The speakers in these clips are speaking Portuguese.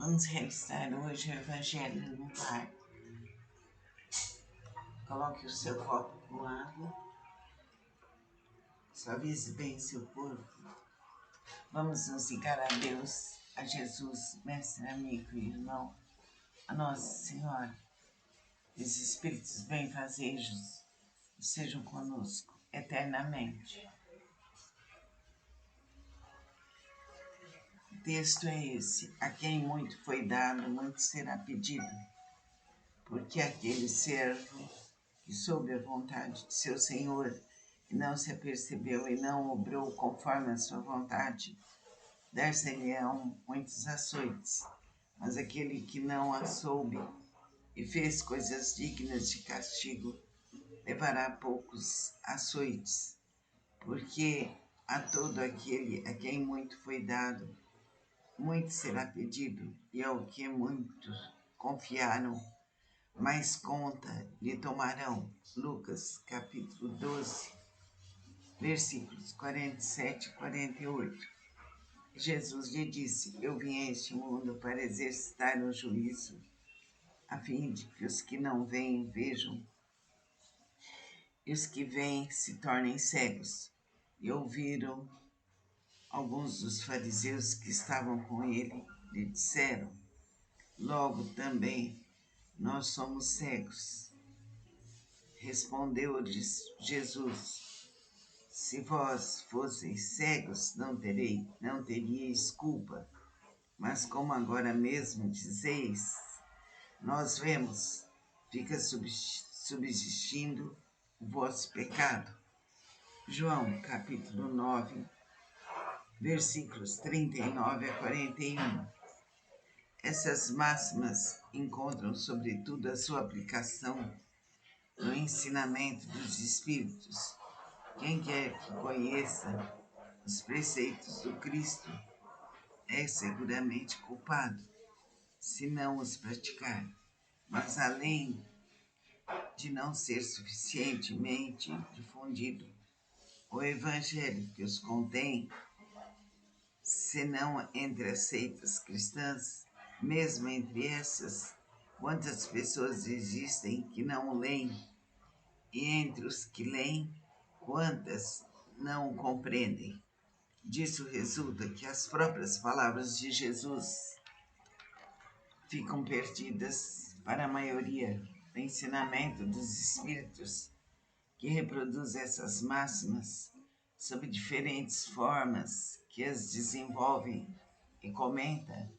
Vamos realizar hoje o Evangelho no lar. Coloque o seu copo com água. Suavize bem seu corpo. Vamos nos ligar a Deus, a Jesus, mestre, amigo e irmão, a Nossa Senhora. Os Espíritos benfazejos sejam conosco eternamente. O texto é esse: a quem muito foi dado, muito será pedido. Porque aquele servo que soube a vontade de seu Senhor e não se apercebeu e não obrou conforme a sua vontade, dar-se-lhe-ão muitos açoites. Mas aquele que não a soube e fez coisas dignas de castigo, levará poucos açoites. Porque a todo aquele a quem muito foi dado, muito será pedido, e ao que muito confiaram, mais conta lhe tomarão. Lucas, capítulo 12, versículos 47 e 48. Jesus lhe disse: eu vim a este mundo para exercitar o juízo, a fim de que os que não veem vejam, e os que veem se tornem cegos. E ouviram alguns dos fariseus que estavam com ele, lhe disseram: logo também nós somos cegos. Respondeu-lhes Jesus: se vós fosseis cegos, não teríeis culpa. Mas como agora mesmo dizeis, nós vemos, fica subsistindo o vosso pecado. João, capítulo 9, versículos 39 a 41. Essas máximas encontram, sobretudo, a sua aplicação no ensinamento dos Espíritos. Quem quer que conheça os preceitos do Cristo é seguramente culpado, se não os praticar. Mas além de não ser suficientemente difundido o Evangelho que os contém, senão entre as seitas cristãs, mesmo entre essas, quantas pessoas existem que não o leem, e entre os que leem, quantas não o compreendem. Disso resulta que as próprias palavras de Jesus ficam perdidas para a maioria. O ensinamento dos Espíritos, que reproduz essas máximas sob diferentes formas, que as desenvolvem e comenta,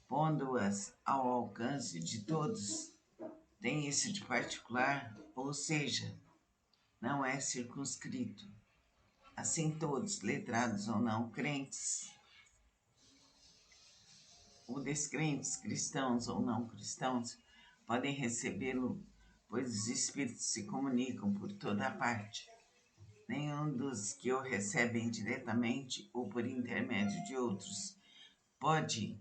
pondo-as ao alcance de todos, tem isso de particular, ou seja, não é circunscrito. Assim todos, letrados ou não, crentes ou descrentes, cristãos ou não cristãos, podem recebê-lo, pois os Espíritos se comunicam por toda a parte. Nenhum dos que o recebem diretamente ou por intermédio de outros pode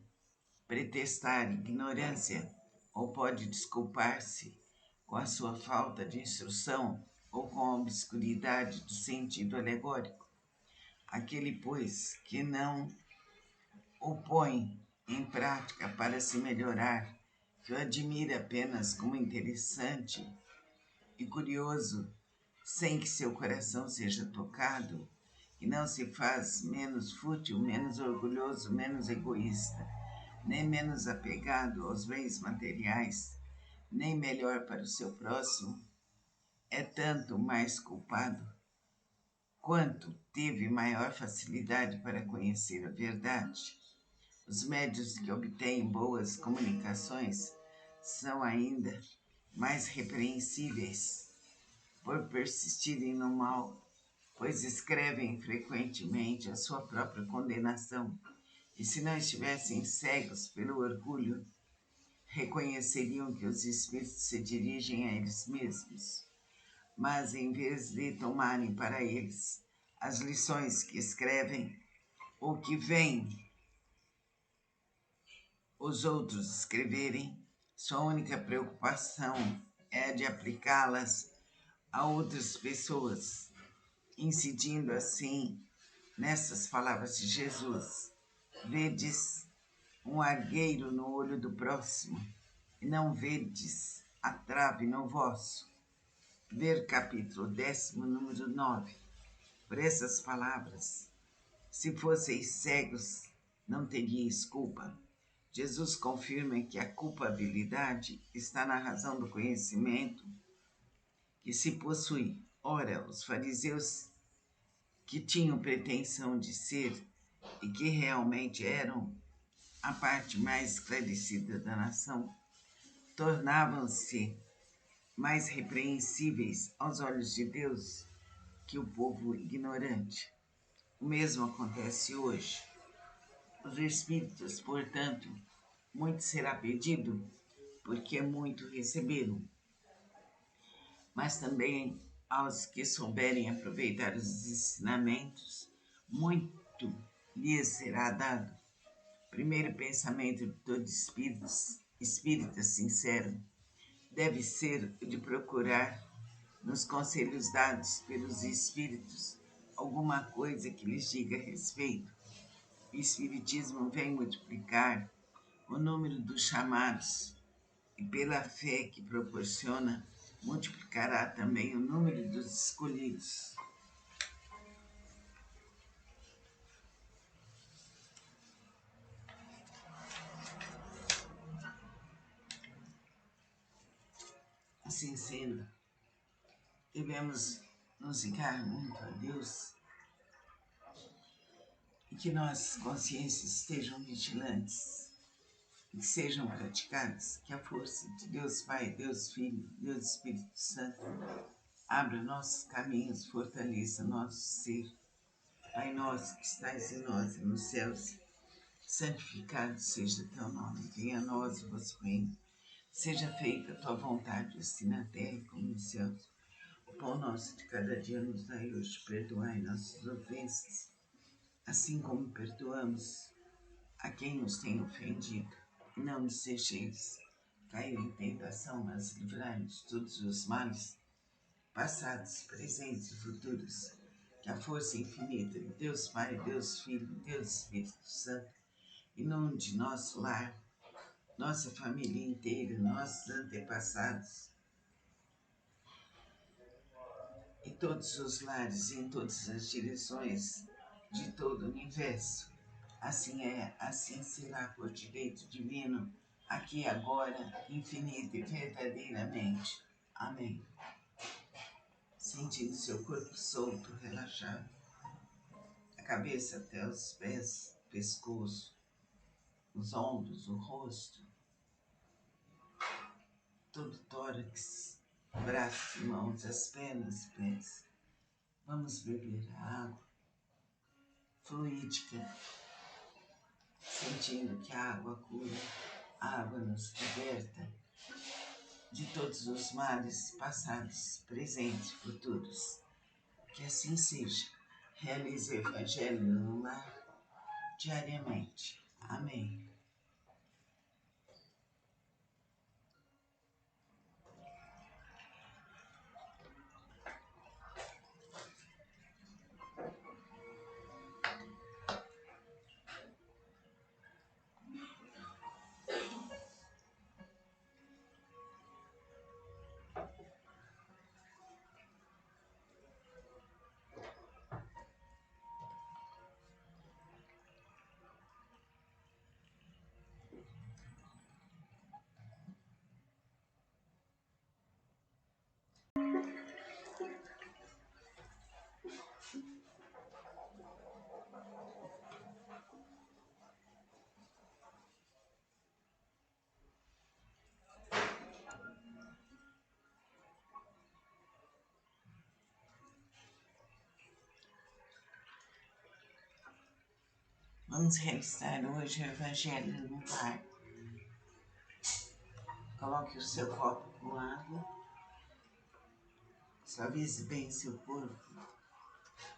pretextar ignorância ou pode desculpar-se com a sua falta de instrução ou com a obscuridade do sentido alegórico. Aquele, pois, que não o põe em prática para se melhorar, que o admira apenas como interessante e curioso, sem que seu coração seja tocado, e não se faz menos fútil, menos orgulhoso, menos egoísta, nem menos apegado aos bens materiais, nem melhor para o seu próximo, é tanto mais culpado, quanto teve maior facilidade para conhecer a verdade. Os médios que obtêm boas comunicações são ainda mais repreensíveis por persistirem no mal, pois escrevem frequentemente a sua própria condenação, e se não estivessem cegos pelo orgulho, reconheceriam que os espíritos se dirigem a eles mesmos. Mas em vez de tomarem para eles as lições que escrevem ou que veem os outros escreverem, sua única preocupação é a de aplicá-las a outras pessoas, incidindo assim nessas palavras de Jesus: vedes um argueiro no olho do próximo, e não vedes a trave no vosso. Ver capítulo 10, número 9. Por essas palavras, se fosseis cegos, não teríeis culpa. Jesus confirma que a culpabilidade está na razão do conhecimento que se possui. Ora, os fariseus, que tinham pretensão de ser e que realmente eram a parte mais esclarecida da nação, tornavam-se mais repreensíveis aos olhos de Deus que o povo ignorante. O mesmo acontece hoje. Os espíritos, portanto, muito será pedido, porque muito receberam. Mas também aos que souberem aproveitar os ensinamentos, muito lhes será dado. Primeiro pensamento de todo espírita sincero deve ser o de procurar, nos conselhos dados pelos espíritos, alguma coisa que lhes diga respeito. O Espiritismo vem multiplicar o número dos chamados e, pela fé que proporciona, multiplicará também o número dos escolhidos. Assim sendo, devemos nos ligar muito a Deus e que nossas consciências estejam vigilantes e que sejam praticadas, que a força de Deus Pai, Deus Filho, Deus Espírito Santo abra nossos caminhos, fortaleça nosso ser. Pai nosso que estais em nós e nos céus, santificado seja teu nome, venha a nós o vosso reino, seja feita a tua vontade, assim na terra como nos céus. O pão nosso de cada dia nos dai hoje, perdoai nossas ofensas, assim como perdoamos a quem nos tem ofendido. E não nos deixeis cair em tentação, mas livrai-nos de todos os males, passados, presentes e futuros. Que a força infinita de Deus Pai, Deus Filho, Deus Espírito Santo inunde nosso lar, nossa família inteira, nossos antepassados e todos os lares em todas as direções de todo o universo. Assim é, assim será por direito divino, aqui e agora, infinito e verdadeiramente. Amém. Sentindo seu corpo solto, relaxado, a cabeça até os pés, pescoço, os ombros, o rosto, todo o tórax, braços e mãos, as pernas, pés. Vamos beber a água fluídica, sentindo que a água cura, a água nos liberta de todos os males passados, presentes e futuros. Que assim seja. Realize o Evangelho no lar diariamente. Amém. Vamos realizar hoje o Evangelho no lar. Coloque o seu copo com água. Suavize bem seu corpo.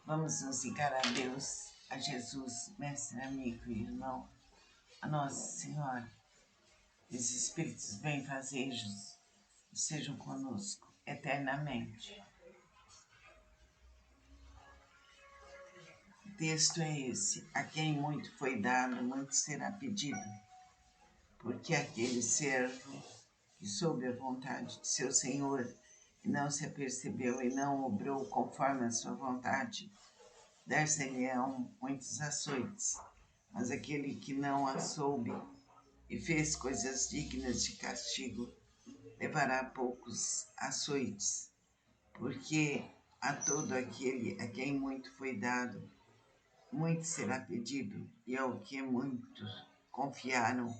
Vamos nos ligar a Deus, a Jesus, mestre, amigo e irmão, a Nossa Senhora. Os Espíritos benfazejos sejam conosco eternamente. O texto é esse: a quem muito foi dado, muito será pedido. porque aquele servo que soube a vontade de seu senhor e não se apercebeu e não obrou conforme a sua vontade, dar-se-lhe-ão muitos açoites. Mas aquele que não a soube e fez coisas dignas de castigo, levará poucos açoites, porque a todo aquele a quem muito foi dado, muito será pedido, e ao que muito confiaram,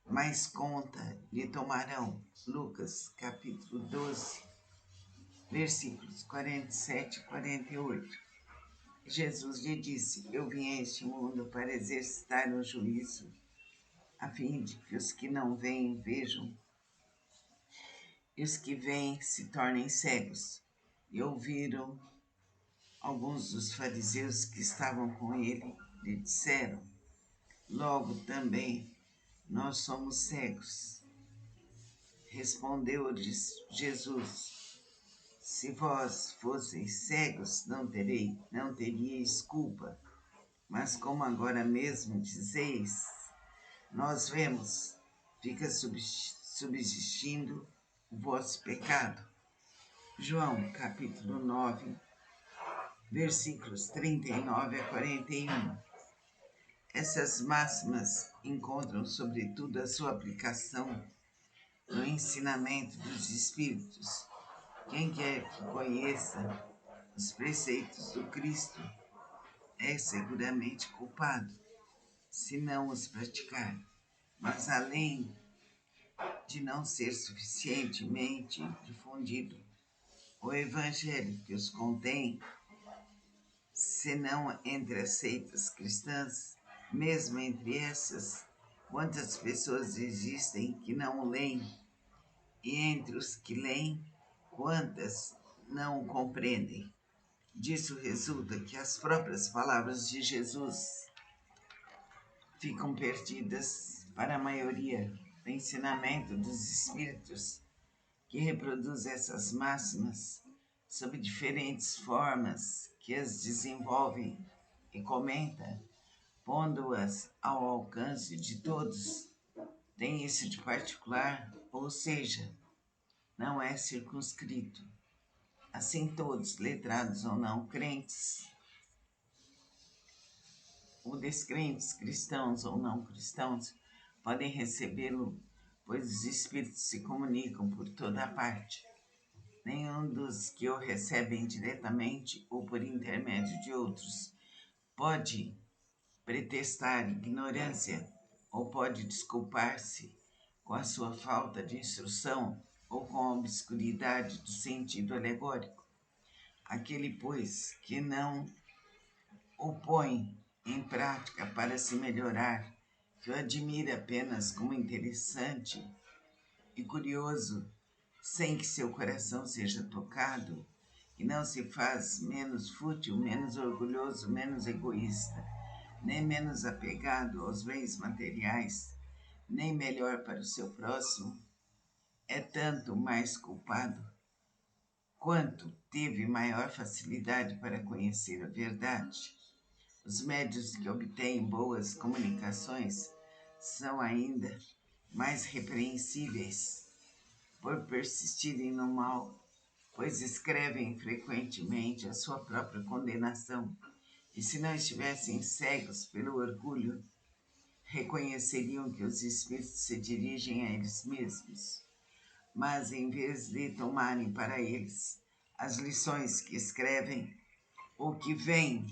mais conta lhe tomarão. Lucas capítulo 12, versículos 47 e 48. Jesus lhe disse: Eu vim a este mundo para exercitar o juízo, a fim de que os que não veem vejam, e os que veem se tornem cegos. E ouviram alguns dos fariseus que estavam com ele, lhe disseram: Logo também nós somos cegos. Respondeu-lhes Jesus: Se vós fosseis cegos, não teríeis culpa. Mas como agora mesmo dizeis, nós vemos, fica subsistindo o vosso pecado. João capítulo 9, versículos 39 a 41. Essas máximas encontram, sobretudo, a sua aplicação no ensinamento dos Espíritos. Quem quer que conheça os preceitos do Cristo é seguramente culpado, se não os praticar. Mas além de não ser suficientemente difundido, o Evangelho que os contém, senão entre as seitas cristãs, mesmo entre essas, quantas pessoas existem que não o leem, e entre os que leem, quantas não o compreendem. Disso resulta que as próprias palavras de Jesus ficam perdidas para a maioria. O ensinamento dos Espíritos, que reproduz essas máximas sob diferentes formas, que as desenvolvem e comenta, pondo-as ao alcance de todos, tem isso de particular, ou seja, não é circunscrito. Assim todos, letrados ou não, crentes ou descrentes, cristãos ou não cristãos, podem recebê-lo, pois os Espíritos se comunicam por toda a parte. Nenhum dos que o recebem diretamente ou por intermédio de outros pode pretextar ignorância ou pode desculpar-se com a sua falta de instrução ou com a obscuridade do sentido alegórico. Aquele, pois, que não o põe em prática para se melhorar, que o admira apenas como interessante e curioso, sem que seu coração seja tocado, e não se faz menos fútil, menos orgulhoso, menos egoísta, nem menos apegado aos bens materiais, nem melhor para o seu próximo, é tanto mais culpado, quanto teve maior facilidade para conhecer a verdade. Os médios que obtêm boas comunicações são ainda mais repreensíveis por persistirem no mal, pois escrevem frequentemente a sua própria condenação, e se não estivessem cegos pelo orgulho, reconheceriam que os espíritos se dirigem a eles mesmos. Mas em vez de tomarem para eles as lições que escrevem ou que vêm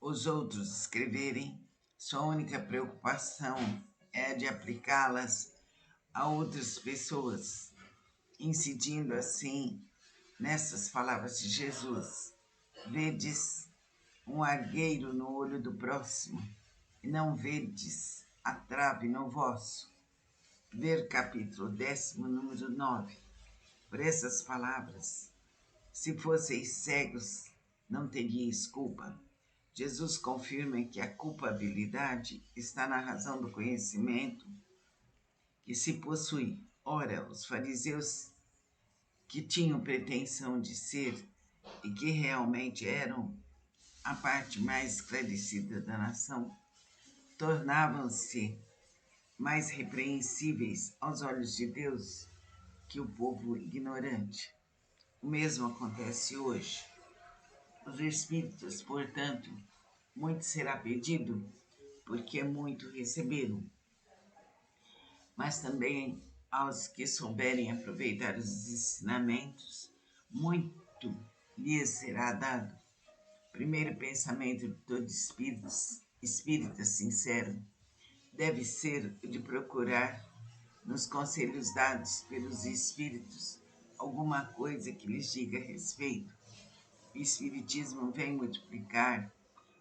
os outros escreverem, sua única preocupação é a de aplicá-las a outras pessoas, incidindo assim nessas palavras de Jesus: vedes um argueiro no olho do próximo, e não vedes a trave no vosso. Ver capítulo 10, número 9. Por essas palavras, se fosseis cegos, não teríeis culpa. Jesus confirma que a culpabilidade está na razão do conhecimento que se possui. Ora, os fariseus, que tinham pretensão de ser e que realmente eram a parte mais esclarecida da nação, tornavam-se mais repreensíveis aos olhos de Deus que o povo ignorante. O mesmo acontece hoje. Os espíritos, portanto, muito será pedido, porque muito receberam. Mas também aos que souberem aproveitar os ensinamentos, muito lhes será dado. Primeiro pensamento de todo espírita sincero deve ser o de procurar, nos conselhos dados pelos espíritos, alguma coisa que lhes diga respeito. O Espiritismo vem multiplicar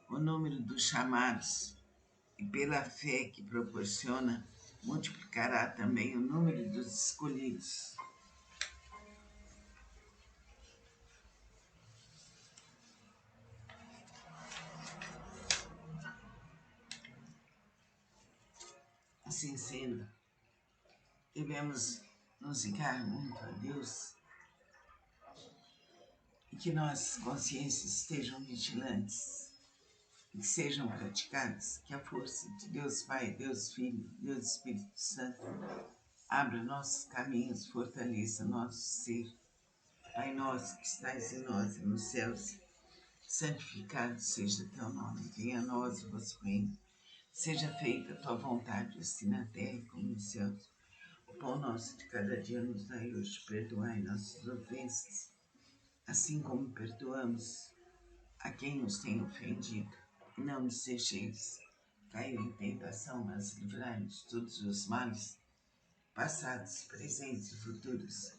o número dos chamados e, pela fé que proporciona, multiplicará também o número dos escolhidos. Assim sendo, devemos nos ligar muito a Deus e que nossas consciências estejam vigilantes e que sejam praticadas, que a força de Deus Pai, Deus Filho, Deus Espírito Santo abra nossos caminhos, fortaleça nosso ser. Pai nosso que estais em nós e nos céus, santificado seja teu nome, venha a nós o vosso reino, seja feita a tua vontade, assim na terra como nos céus. O pão nosso de cada dia nos dai hoje, perdoai nossas ofensas, assim como perdoamos a quem nos tem ofendido. E não nos deixeis cair em tentação, mas livrai-nos de todos os males, passados, presentes e futuros.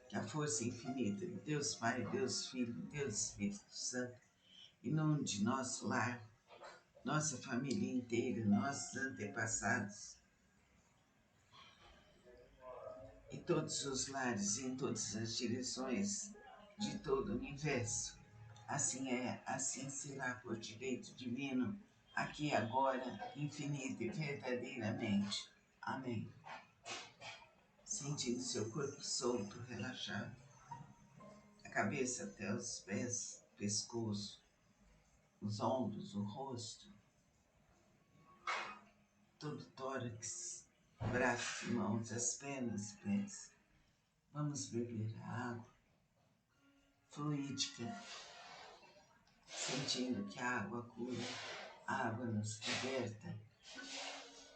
Que a força infinita de Deus Pai, Deus Filho, Deus Espírito Santo inunde nosso lar, nossa família inteira, nossos antepassados e todos os lares em todas as direções de todo o universo. Assim é, assim será por direito divino, aqui e agora, infinito e verdadeiramente. Amém. Sentindo seu corpo solto, relaxado, a cabeça até os pés, pescoço, os ombros, o rosto, todo o tórax, braços e mãos, as pernas, pés. Vamos beber a água fluídica, sentindo que a água cura, a água nos liberta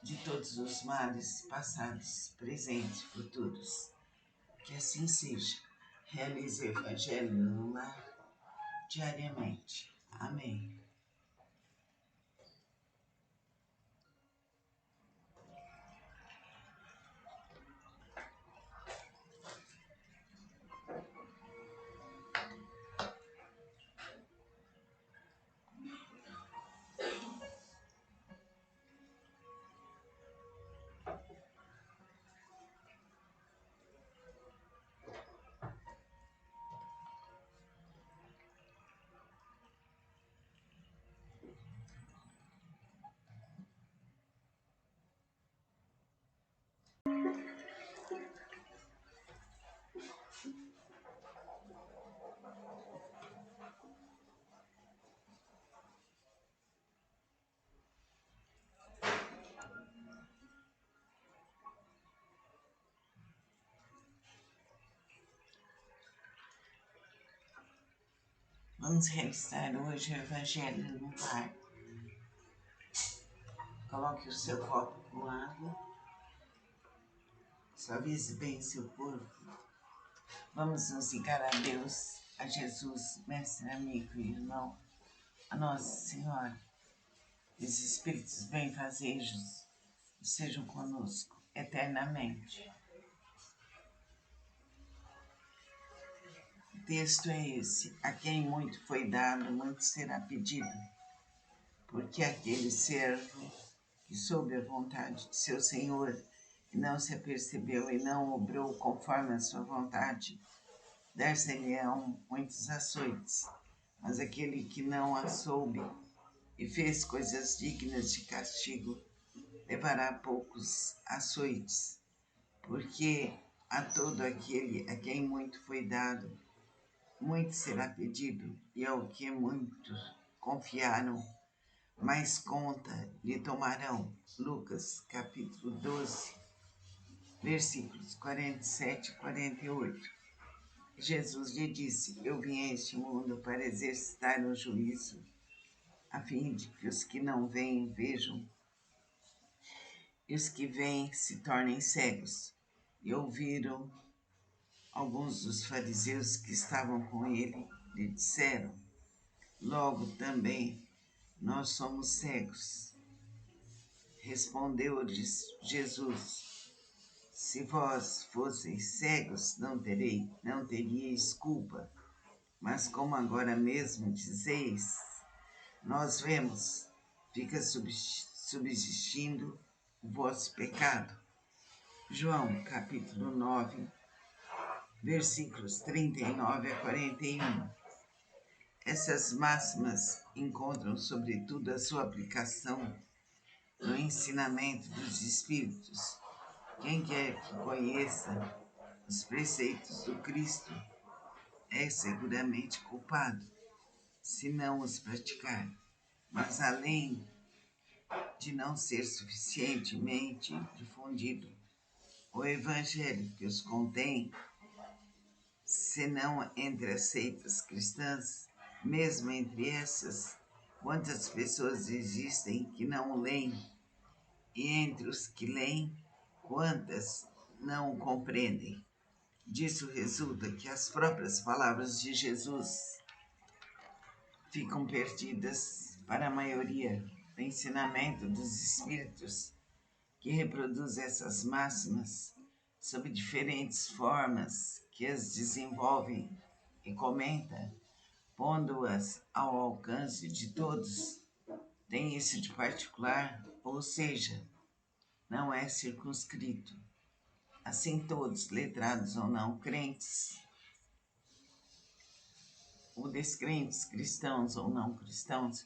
de todos os males passados, presentes e futuros. Que assim seja. Realize o Evangelho no lar diariamente. Amém. Vamos realizar hoje o Evangelho no lar. Coloque o seu copo com água. Suavize bem seu corpo. Vamos nos ligar a Deus, a Jesus, mestre, amigo e irmão, a Nossa Senhora. Os Espíritos benfazejos sejam conosco eternamente. O texto é esse: a quem muito foi dado, muito será pedido. Porque aquele servo que soube a vontade de seu Senhor e não se apercebeu e não obrou conforme a sua vontade, dar-se-lhe-ão muitos açoites. Mas aquele que não a soube e fez coisas dignas de castigo, levará poucos açoites. Porque a todo aquele a quem muito foi dado, muito será pedido, e ao que muitos confiaram, mais conta lhe tomarão. Lucas, capítulo 12, versículos 47 e 48. Jesus lhe disse: Eu vim a este mundo para exercitar o juízo, a fim de que os que não veem vejam, e os que veem se tornem cegos. E ouviram alguns dos fariseus que estavam com ele, lhe disseram: Logo também nós somos cegos. Respondeu-lhes Jesus: Se vós fosseis cegos, não teríeis culpa. Mas como agora mesmo dizeis, nós vemos, fica subsistindo o vosso pecado. João, capítulo 9, versículos 39 a 41. Essas máximas encontram, sobretudo, a sua aplicação no ensinamento dos Espíritos. Quem quer que conheça os preceitos do Cristo é seguramente culpado, se não os praticar. Mas além de não ser suficientemente difundido, o Evangelho que os contém, senão entre as seitas cristãs, mesmo entre essas, quantas pessoas existem que não o leem, e entre os que leem, quantas não o compreendem. Disso resulta que as próprias palavras de Jesus ficam perdidas para a maioria. O ensinamento dos Espíritos, que reproduz essas máximas sob diferentes formas, que as desenvolvem e comenta, pondo-as ao alcance de todos, tem isso de particular, ou seja, não é circunscrito. Assim todos, letrados ou não, crentes ou descrentes, cristãos ou não cristãos,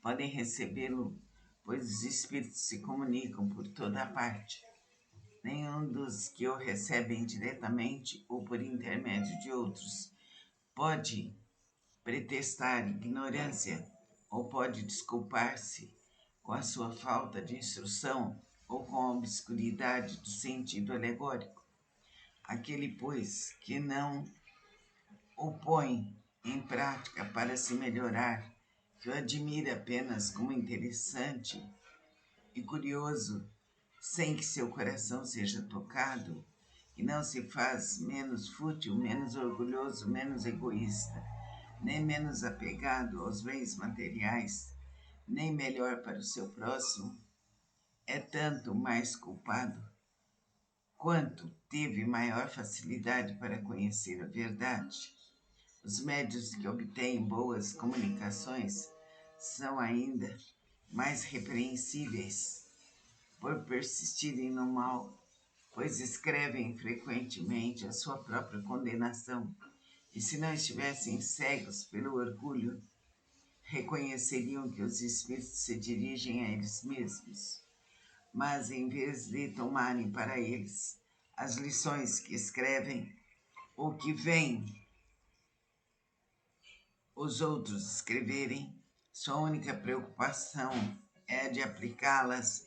podem recebê-lo, pois os Espíritos se comunicam por toda a parte. Nenhum dos que o recebem diretamente ou por intermédio de outros pode pretextar ignorância ou pode desculpar-se com a sua falta de instrução ou com a obscuridade do sentido alegórico. Aquele, pois, que não o põe em prática para se melhorar, que o admira apenas como interessante e curioso, sem que seu coração seja tocado, e não se faz menos fútil, menos orgulhoso, menos egoísta, nem menos apegado aos bens materiais, nem melhor para o seu próximo, é tanto mais culpado quanto teve maior facilidade para conhecer a verdade. Os médios que obtêm boas comunicações são ainda mais repreensíveis por persistirem no mal, pois escrevem frequentemente a sua própria condenação, e se não estivessem cegos pelo orgulho, reconheceriam que os espíritos se dirigem a eles mesmos. Mas em vez de tomarem para eles as lições que escrevem ou que vêm os outros escreverem, sua única preocupação é a de aplicá-las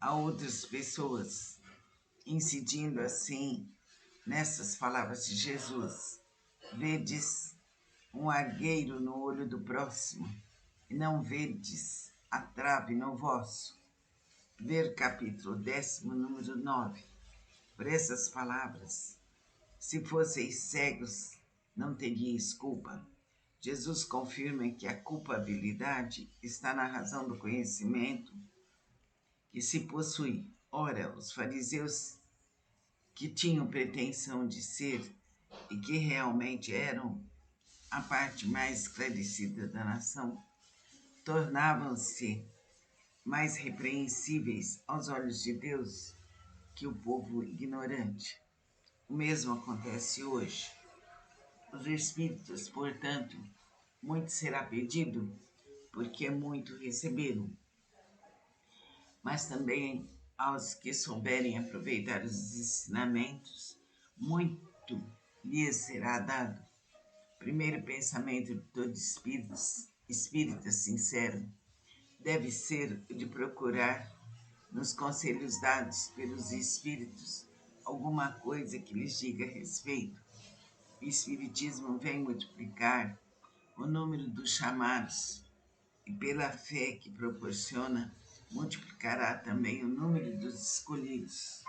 a outras pessoas, incidindo assim nessas palavras de Jesus: vedes um argueiro no olho do próximo, e não vedes a trave no vosso. Ver capítulo 10, número 9. Por essas palavras, se fosseis cegos, não teríeis culpa. Jesus confirma que a culpabilidade está na razão do conhecimento que se possui. Ora, os fariseus, que tinham pretensão de ser e que realmente eram a parte mais esclarecida da nação, tornavam-se mais repreensíveis aos olhos de Deus que o povo ignorante. O mesmo acontece hoje. Os espíritos, portanto, muito será pedido, porque muito receberam. Mas também aos que souberem aproveitar os ensinamentos, muito lhes será dado. Primeiro pensamento de todo espírita sincero: deve ser de procurar, nos conselhos dados pelos Espíritos, alguma coisa que lhes diga respeito. O Espiritismo vem multiplicar o número dos chamados e, pela fé que proporciona, multiplicará também o número dos escolhidos.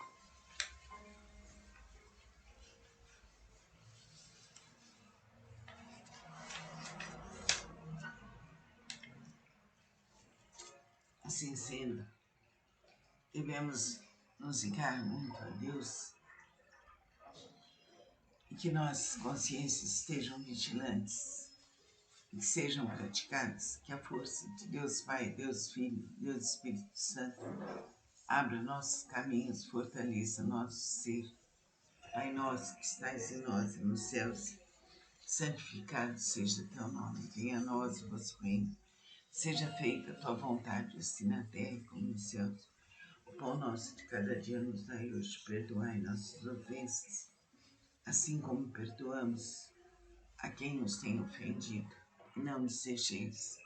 Assim sendo, devemos nos ligar muito a Deus e que nossas consciências estejam vigilantes e que sejam praticadas, que a força de Deus Pai, Deus Filho, Deus Espírito Santo abra nossos caminhos, fortaleça nosso ser. Pai nosso que estais em nós e nos céus, santificado seja teu nome, venha a nós o vosso reino, seja feita a tua vontade, assim na terra como nos céus. O pão nosso de cada dia nos dai hoje, perdoai nossas ofensas, assim como perdoamos a quem nos tem ofendido. E não nos deixeis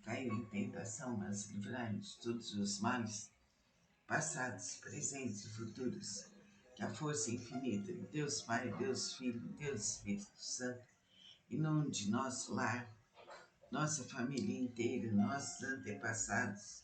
cair em tentação, mas livrai-nos de todos os males, passados, presentes e futuros. Que a força infinita de Deus Pai, Deus Filho, Deus Espírito Santo inunde nosso lar, nossa família inteira, nossos antepassados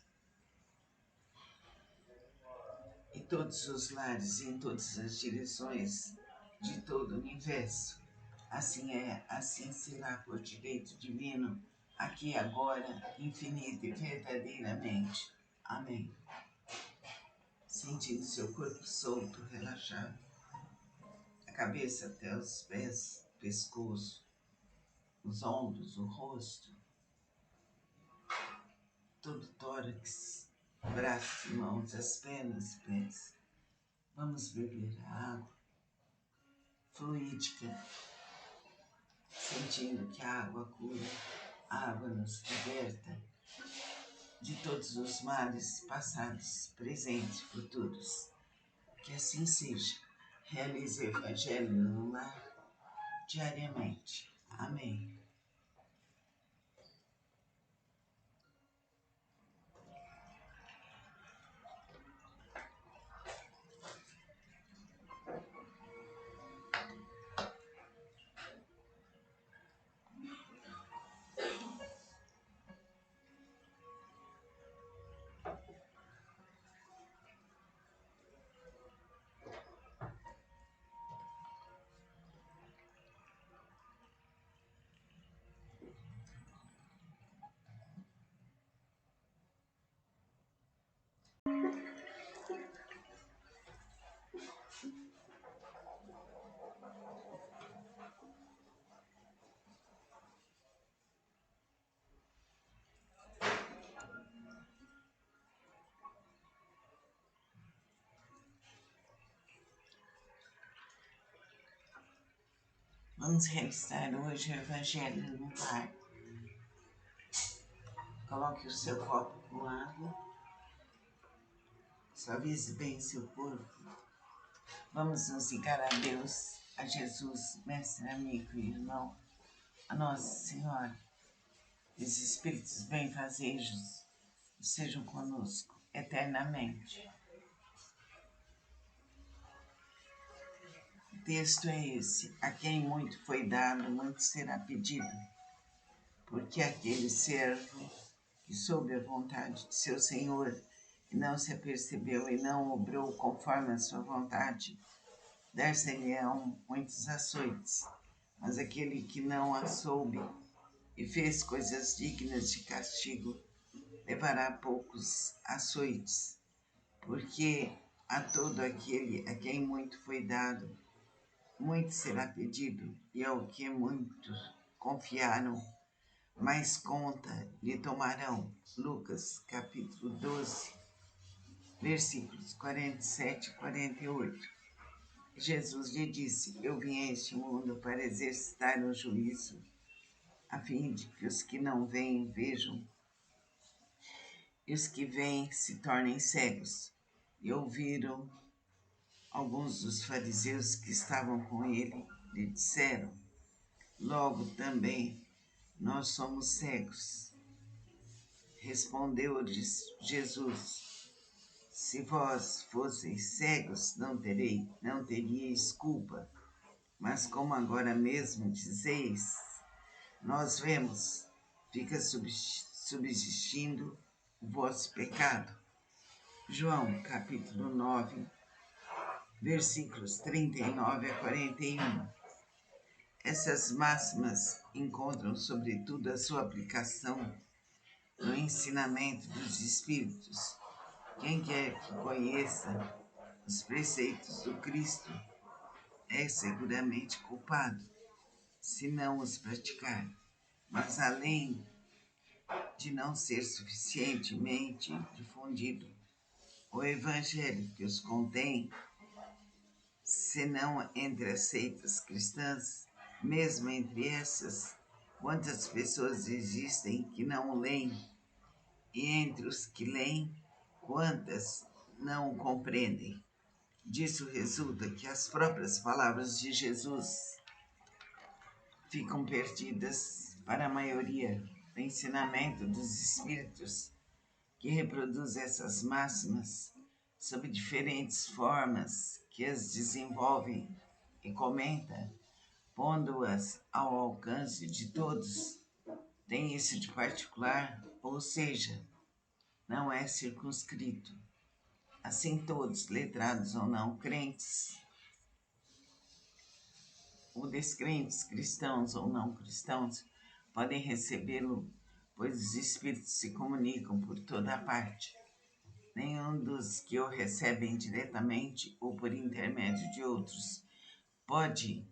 e todos os lares em todas as direções de todo o universo. Assim é, assim será por direito divino, aqui e agora, infinito e verdadeiramente. Amém. Sentindo seu corpo solto, relaxado, a cabeça até os pés, pescoço, os ombros, o rosto, todo o tórax, braços, mãos, as pernas, pés. Vamos beber a água fluídica, sentindo que a água cura, a água nos liberta de todos os males passados, presentes e futuros. Que assim seja. Realize o Evangelho no lar diariamente. Amém. Vamos realizar hoje o Evangelho no lar. Coloque o seu copo com água. Suavize bem seu corpo. Vamos nos ligar a Deus, a Jesus, mestre, amigo e irmão, a Nossa Senhora. Os Espíritos benfazejos sejam conosco eternamente. O texto é esse: a quem muito foi dado, muito será pedido. Porque aquele servo que soube a vontade de seu Senhor e não se apercebeu e não obrou conforme a sua vontade, dar-se-lhe-ão muitos açoites. Mas aquele que não a soube e fez coisas dignas de castigo, levará poucos açoites. Porque a todo aquele a quem muito foi dado, muito será pedido, e ao que muitos confiaram, mais conta lhe tomarão. Lucas, capítulo 12, versículos 47 e 48. Jesus lhe disse: eu vim a este mundo para exercitar o juízo, a fim de que os que não veem vejam, e os que veem se tornem cegos. E ouviram alguns dos fariseus que estavam com ele, lhe disseram: logo também nós somos cegos. Respondeu-lhes Jesus: se vós fosseis cegos, não teríeis culpa. Mas como agora mesmo dizeis, nós vemos, fica subsistindo o vosso pecado. João, capítulo 9, versículos 39 a 41. Essas máximas encontram, sobretudo, a sua aplicação no ensinamento dos Espíritos. Quem quer que conheça os preceitos do Cristo é seguramente culpado, se não os praticar. Mas além de não ser suficientemente difundido, o Evangelho que os contém, senão entre as seitas cristãs, mesmo entre essas, quantas pessoas existem que não o leem, e entre os que leem, quantas não o compreendem. Disso resulta que as próprias palavras de Jesus ficam perdidas para a maioria. O ensinamento dos Espíritos, que reproduz essas máximas sob diferentes formas, que as desenvolve e comenta, pondo-as ao alcance de todos, tem isso de particular, ou seja, não é circunscrito. Assim todos, letrados ou não, crentes ou descrentes, cristãos ou não cristãos, podem recebê-lo, pois os Espíritos se comunicam por toda a parte. Nenhum dos que o recebem diretamente ou por intermédio de outros pode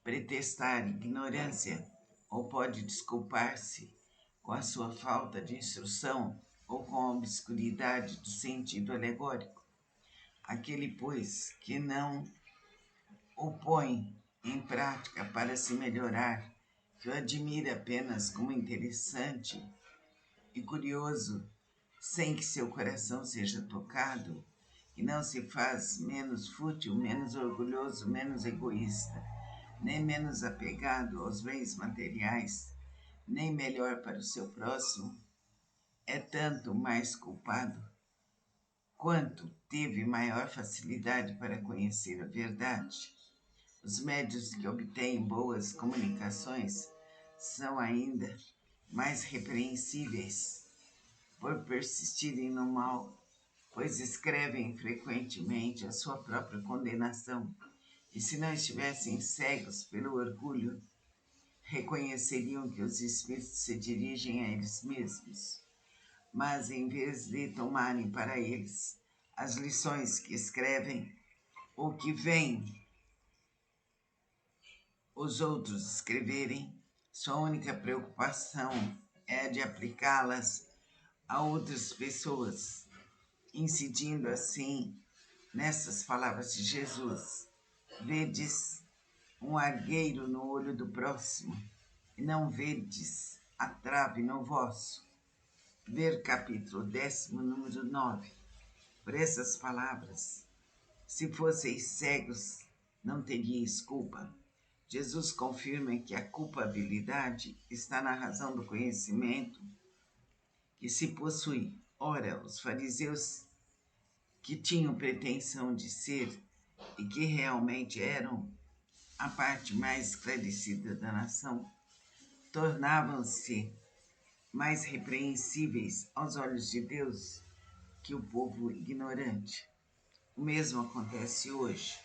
pretextar ignorância ou pode desculpar-se com a sua falta de instrução ou com a obscuridade do sentido alegórico. Aquele, pois, que não o põe em prática para se melhorar, que o admira apenas como interessante e curioso, sem que seu coração seja tocado, e não se faz menos fútil, menos orgulhoso, menos egoísta, nem menos apegado aos bens materiais, nem melhor para o seu próximo, é tanto mais culpado, quanto teve maior facilidade para conhecer a verdade. Os médios que obtêm boas comunicações são ainda mais repreensíveis por persistirem no mal, pois escrevem frequentemente a sua própria condenação, e se não estivessem cegos pelo orgulho, reconheceriam que os espíritos se dirigem a eles mesmos. Mas em vez de tomarem para eles as lições que escrevem ou que vêm os outros escreverem, sua única preocupação é a de aplicá-las a outras pessoas, incidindo assim nessas palavras de Jesus: vedes um argueiro no olho do próximo, e não vedes a trave no vosso. Ver capítulo 10, número 9. Por essas palavras, se fosseis cegos, não teríeis culpa. Jesus confirma que a culpabilidade está na razão do conhecimento que se possui. Ora, os fariseus, que tinham pretensão de ser e que realmente eram a parte mais esclarecida da nação, tornavam-se mais repreensíveis aos olhos de Deus que o povo ignorante. O mesmo acontece hoje.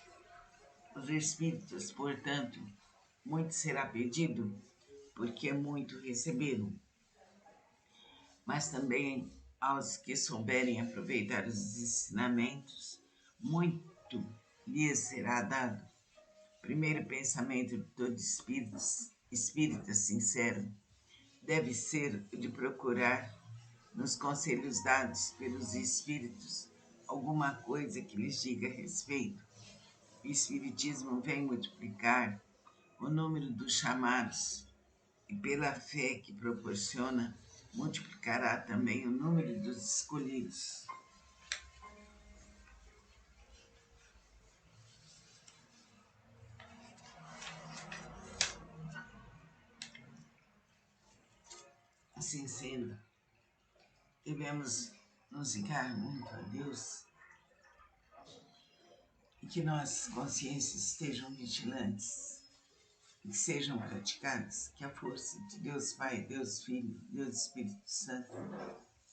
Os espíritos, portanto, muito será pedido, porque muito receberam. Mas também aos que souberem aproveitar os ensinamentos, muito lhes será dado. Primeiro pensamento de todo espírita sincero deve ser o de procurar, nos conselhos dados pelos espíritos, alguma coisa que lhes diga respeito. O Espiritismo vem multiplicar o número dos chamados e, pela fé que proporciona, multiplicará também o número dos escolhidos. Assim sendo, devemos nos ligar muito a Deus e que nossas consciências estejam vigilantes e que sejam praticadas, que a força de Deus Pai, Deus Filho, Deus Espírito Santo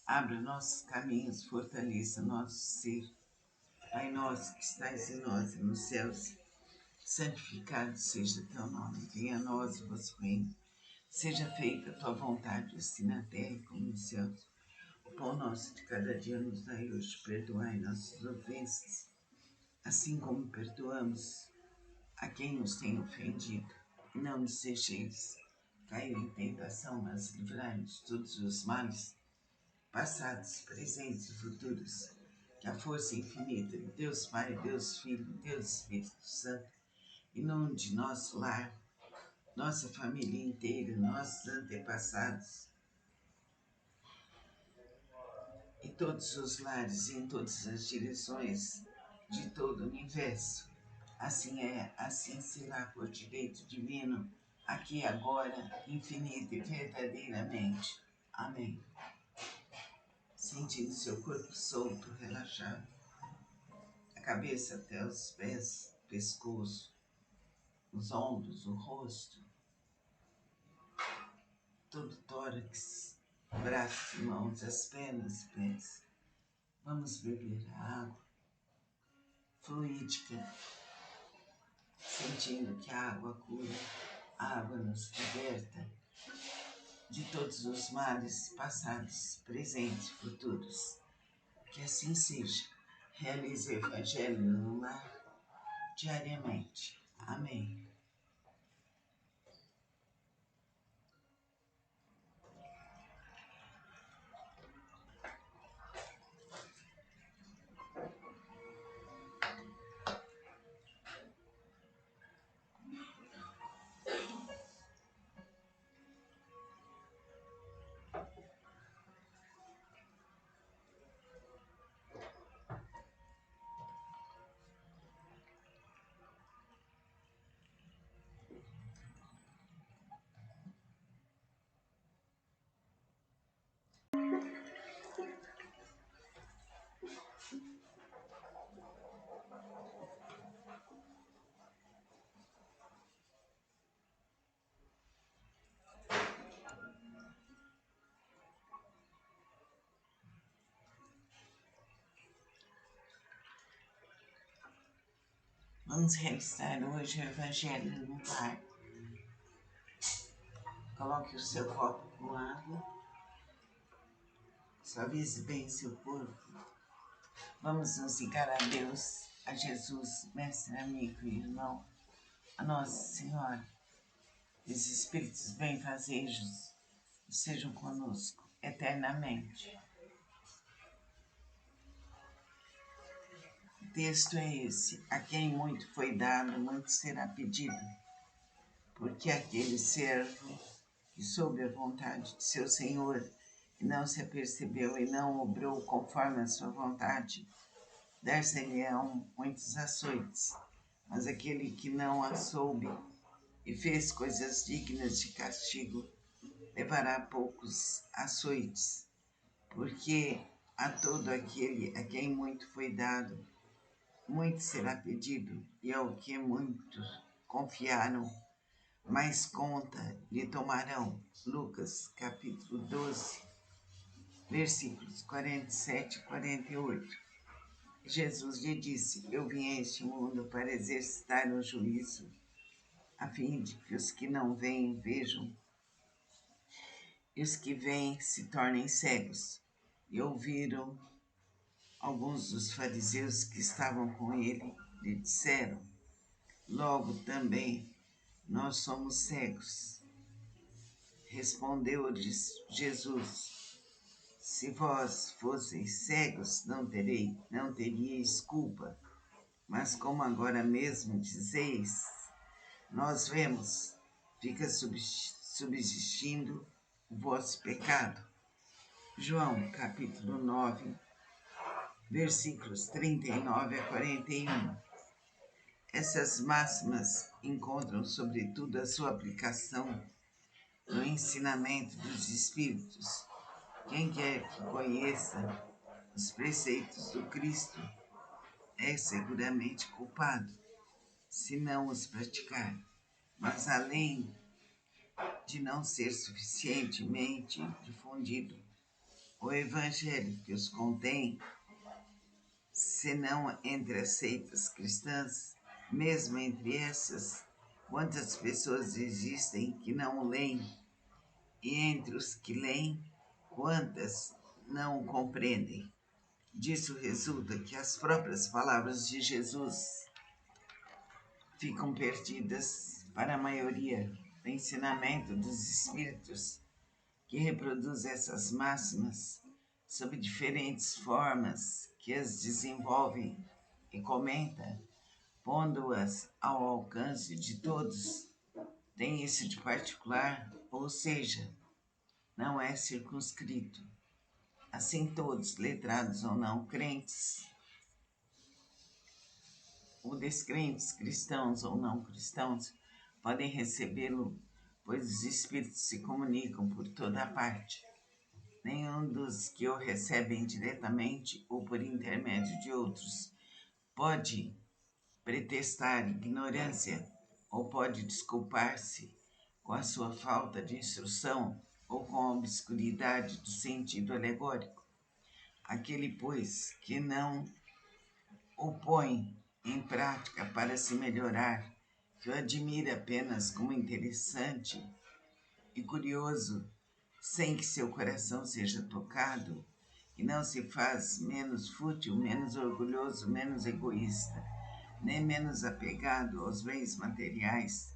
abra nossos caminhos, fortaleça nosso ser. Pai nosso que estais em nós e nos céus, santificado seja teu nome, venha a nós o vosso reino, seja feita a tua vontade, assim na terra como nos céus. O pão nosso de cada dia nos dai hoje, perdoai nossas ofensas, assim como perdoamos a quem nos tem ofendido. E não nos deixeis cair em tentação, mas livrai-nos de todos os males, passados, presentes e futuros. Que a força infinita de Deus Pai, Deus Filho, Deus Espírito Santo inunde nosso lar, nossa família inteira, nossos antepassados e todos os lares em todas as direções de todo o universo. Assim é, assim será por direito divino, aqui e agora, infinito e verdadeiramente. Amém. Sentindo seu corpo solto, relaxado, a cabeça até os pés, pescoço, os ombros, o rosto, todo o tórax, braços, mãos, as pernas, pés. Vamos beber a água fluídica, sentindo que a água cura, a água nos liberta de todos os males passados, presentes, futuros. Que assim seja. Realize o Evangelho no lar diariamente. Amém. Vamos realizar hoje o Evangelho no lar. Coloque o seu copo com água. Suavize bem seu corpo. Vamos nos ligar a Deus, a Jesus, mestre, amigo e irmão, a Nossa Senhora. Os Espíritos benfazejos sejam conosco eternamente. O texto é esse: a quem muito foi dado, muito será pedido. Porque aquele servo que soube a vontade de seu Senhor e não se apercebeu e não obrou conforme a sua vontade, dar-se-lhe-ão muitos açoites. Mas aquele que não a soube e fez coisas dignas de castigo, levará poucos açoites. Porque a todo aquele a quem muito foi dado, muito será pedido, e ao que muito confiaram, mais conta lhe tomarão. Lucas, capítulo 12, versículos 47 e 48. Jesus lhe disse: eu vim a este mundo para exercitar o juízo, a fim de que os que não veem vejam, e os que veem se tornem cegos. E ouviram alguns dos fariseus que estavam com ele, lhe disseram: logo também nós somos cegos. Respondeu-lhes Jesus: se vós fosseis cegos, não teríeis culpa. Mas como agora mesmo dizeis, nós vemos, fica subsistindo o vosso pecado. João, capítulo 9, versículos 39 a 41. Essas máximas encontram, sobretudo, a sua aplicação no ensinamento dos Espíritos, Quem quer que conheça os preceitos do Cristo é seguramente culpado, se não os praticar. Mas além de não ser suficientemente difundido, o evangelho que os contém, senão entre as seitas cristãs, mesmo entre essas, quantas pessoas existem que não o leem, e entre os que leem, quantas não o compreendem. Disso resulta que as próprias palavras de Jesus ficam perdidas para a maioria do ensinamento dos espíritos que reproduz essas máximas sob diferentes formas que as desenvolvem e comenta, pondo-as ao alcance de todos, tem isso de particular, ou seja, não é circunscrito. Assim todos, letrados ou não, crentes ou descrentes, cristãos ou não cristãos, podem recebê-lo, pois os espíritos se comunicam por toda a parte. Nenhum dos que o recebem diretamente ou por intermédio de outros pode pretextar ignorância ou pode desculpar-se com a sua falta de instrução ou com a obscuridade do sentido alegórico. Aquele, pois, que não o põe em prática para se melhorar, que o admira apenas como interessante e curioso, sem que seu coração seja tocado, e não se faz menos fútil, menos orgulhoso, menos egoísta, nem menos apegado aos bens materiais,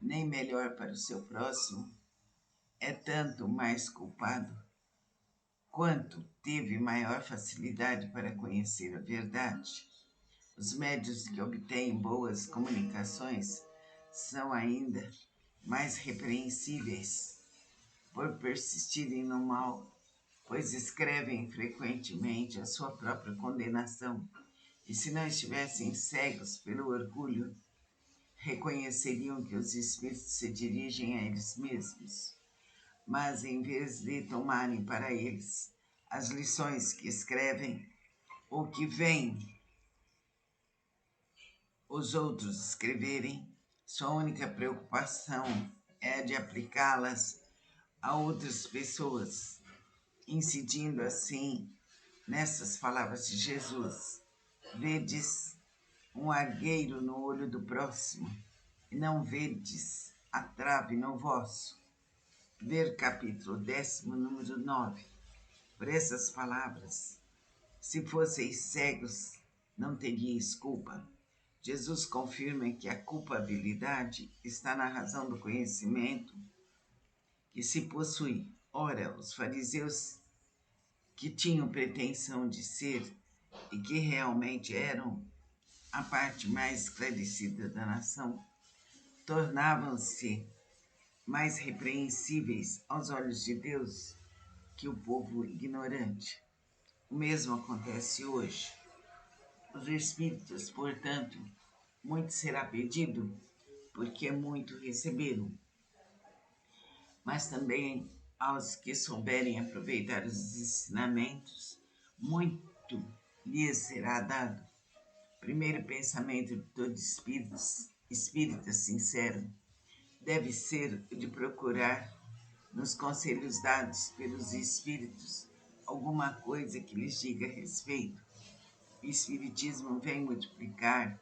nem melhor para o seu próximo, é tanto mais culpado quanto teve maior facilidade para conhecer a verdade. Os médios que obtêm boas comunicações são ainda mais repreensíveis por persistirem no mal, pois escrevem frequentemente a sua própria condenação, e se não estivessem cegos pelo orgulho, reconheceriam que os espíritos se dirigem a eles mesmos. Mas em vez de tomarem para eles as lições que escrevem ou que veem os outros escreverem, sua única preocupação é a de aplicá-las a outras pessoas, incidindo assim nessas palavras de Jesus: vedes um argueiro no olho do próximo, e não vedes a trave no vosso. Ver capítulo 10, número 9. Por essas palavras, se fosseis cegos, não teríeis culpa. Jesus confirma que a culpabilidade está na razão do conhecimento que se possui. Ora, os fariseus, que tinham pretensão de ser e que realmente eram a parte mais esclarecida da nação, tornavam-se mais repreensíveis aos olhos de Deus que o povo ignorante. O mesmo acontece hoje. Os espíritos, portanto, muito será pedido, porque muito receberam, mas também aos que souberem aproveitar os ensinamentos, muito lhes será dado. Primeiro pensamento de todo espírita sincero deve ser o de procurar, nos conselhos dados pelos espíritos, alguma coisa que lhes diga respeito. O Espiritismo vem multiplicar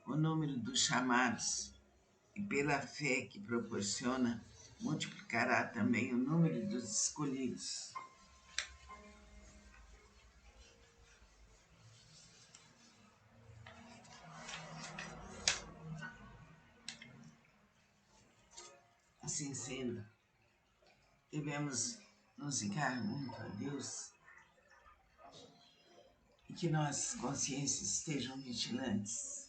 o número dos chamados e, pela fé que proporciona, multiplicará também o número dos escolhidos. Assim sendo, devemos nos ligar muito a Deus e que nossas consciências estejam vigilantes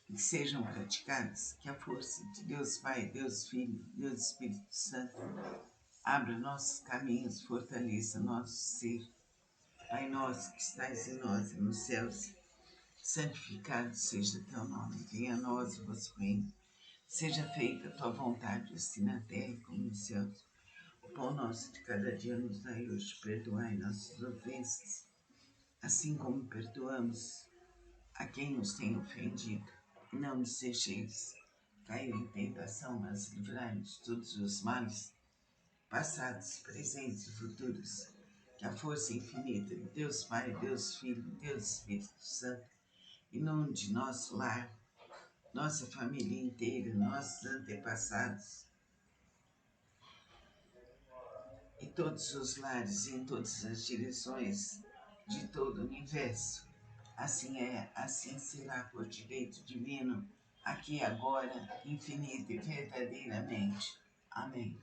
e que sejam praticadas, que a força de Deus Pai, Deus Filho, Deus Espírito Santo abra nossos caminhos, fortaleça nosso ser. Pai nosso que estais em nós e nos céus, santificado seja teu nome, venha a nós o vosso reino, seja feita a tua vontade, assim na terra como nos céus. O pão nosso de cada dia nos dai hoje, perdoai nossas ofensas, assim como perdoamos a quem nos tem ofendido. E não nos deixeis cair em tentação, mas livrai-nos de todos os males, passados, presentes e futuros. Que a força infinita de Deus Pai, Deus Filho, Deus Espírito Santo inunde nosso lar, nossa família inteira, nossos antepassados e todos os lares em todas as direções de todo o universo. Assim é, assim será por direito divino, aqui agora, infinito e verdadeiramente. Amém.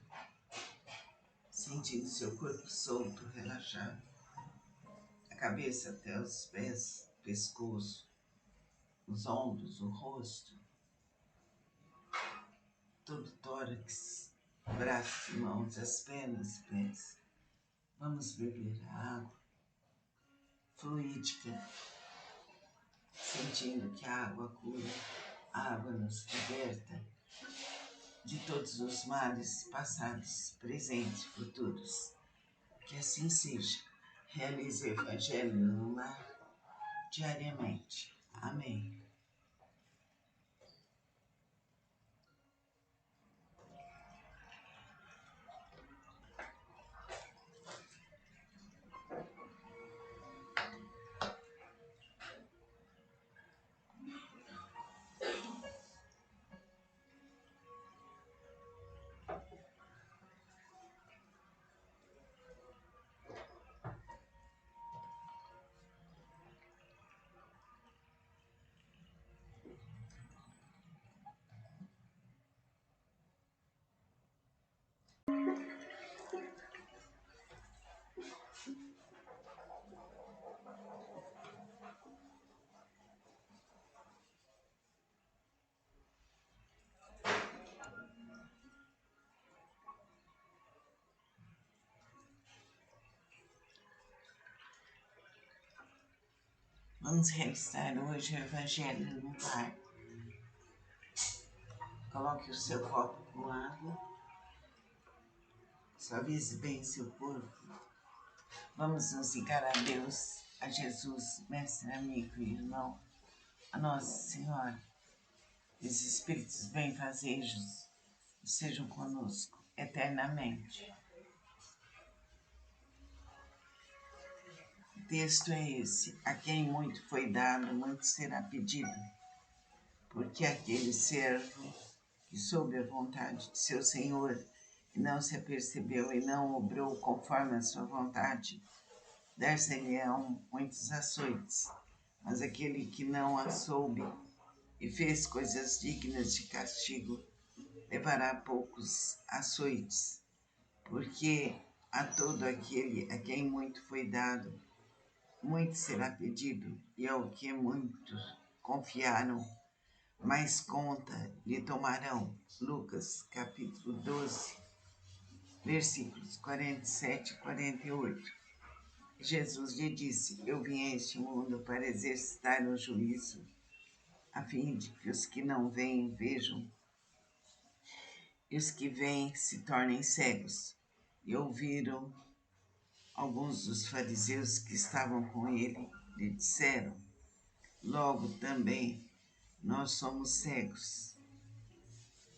Sentindo seu corpo solto, relaxado, a cabeça até os pés, pescoço, os ombros, o rosto, todo o tórax, braços e mãos, as pernas e pés. Vamos beber a água fluídica, sentindo que a água cura, a água nos liberta de todos os males passados, presentes e futuros. Que assim seja. Realize o Evangelho no lar diariamente. Amém. Vamos realizar hoje o Evangelho no lar. Coloque o seu copo com água. Suavize bem seu corpo. Vamos nos ligar a Deus, a Jesus, mestre, amigo e irmão, a Nossa Senhora. Os Espíritos benfazejos sejam conosco eternamente. O texto é esse: a quem muito foi dado, muito será pedido. Porque aquele servo que soube a vontade de seu Senhor e não se apercebeu e não obrou conforme a sua vontade, dar-se-lhe-ão muitos açoites. Mas aquele que não a soube e fez coisas dignas de castigo, levará poucos açoites. Porque a todo aquele a quem muito foi dado, muito será pedido, e ao que muito confiaram, mais conta lhe tomarão. Lucas, capítulo 12, versículos 47 e 48. Jesus lhe disse: eu vim a este mundo para exercitar o juízo, a fim de que os que não veem vejam, e os que veem se tornem cegos. E ouviram alguns dos fariseus que estavam com ele, lhe disseram: logo também nós somos cegos.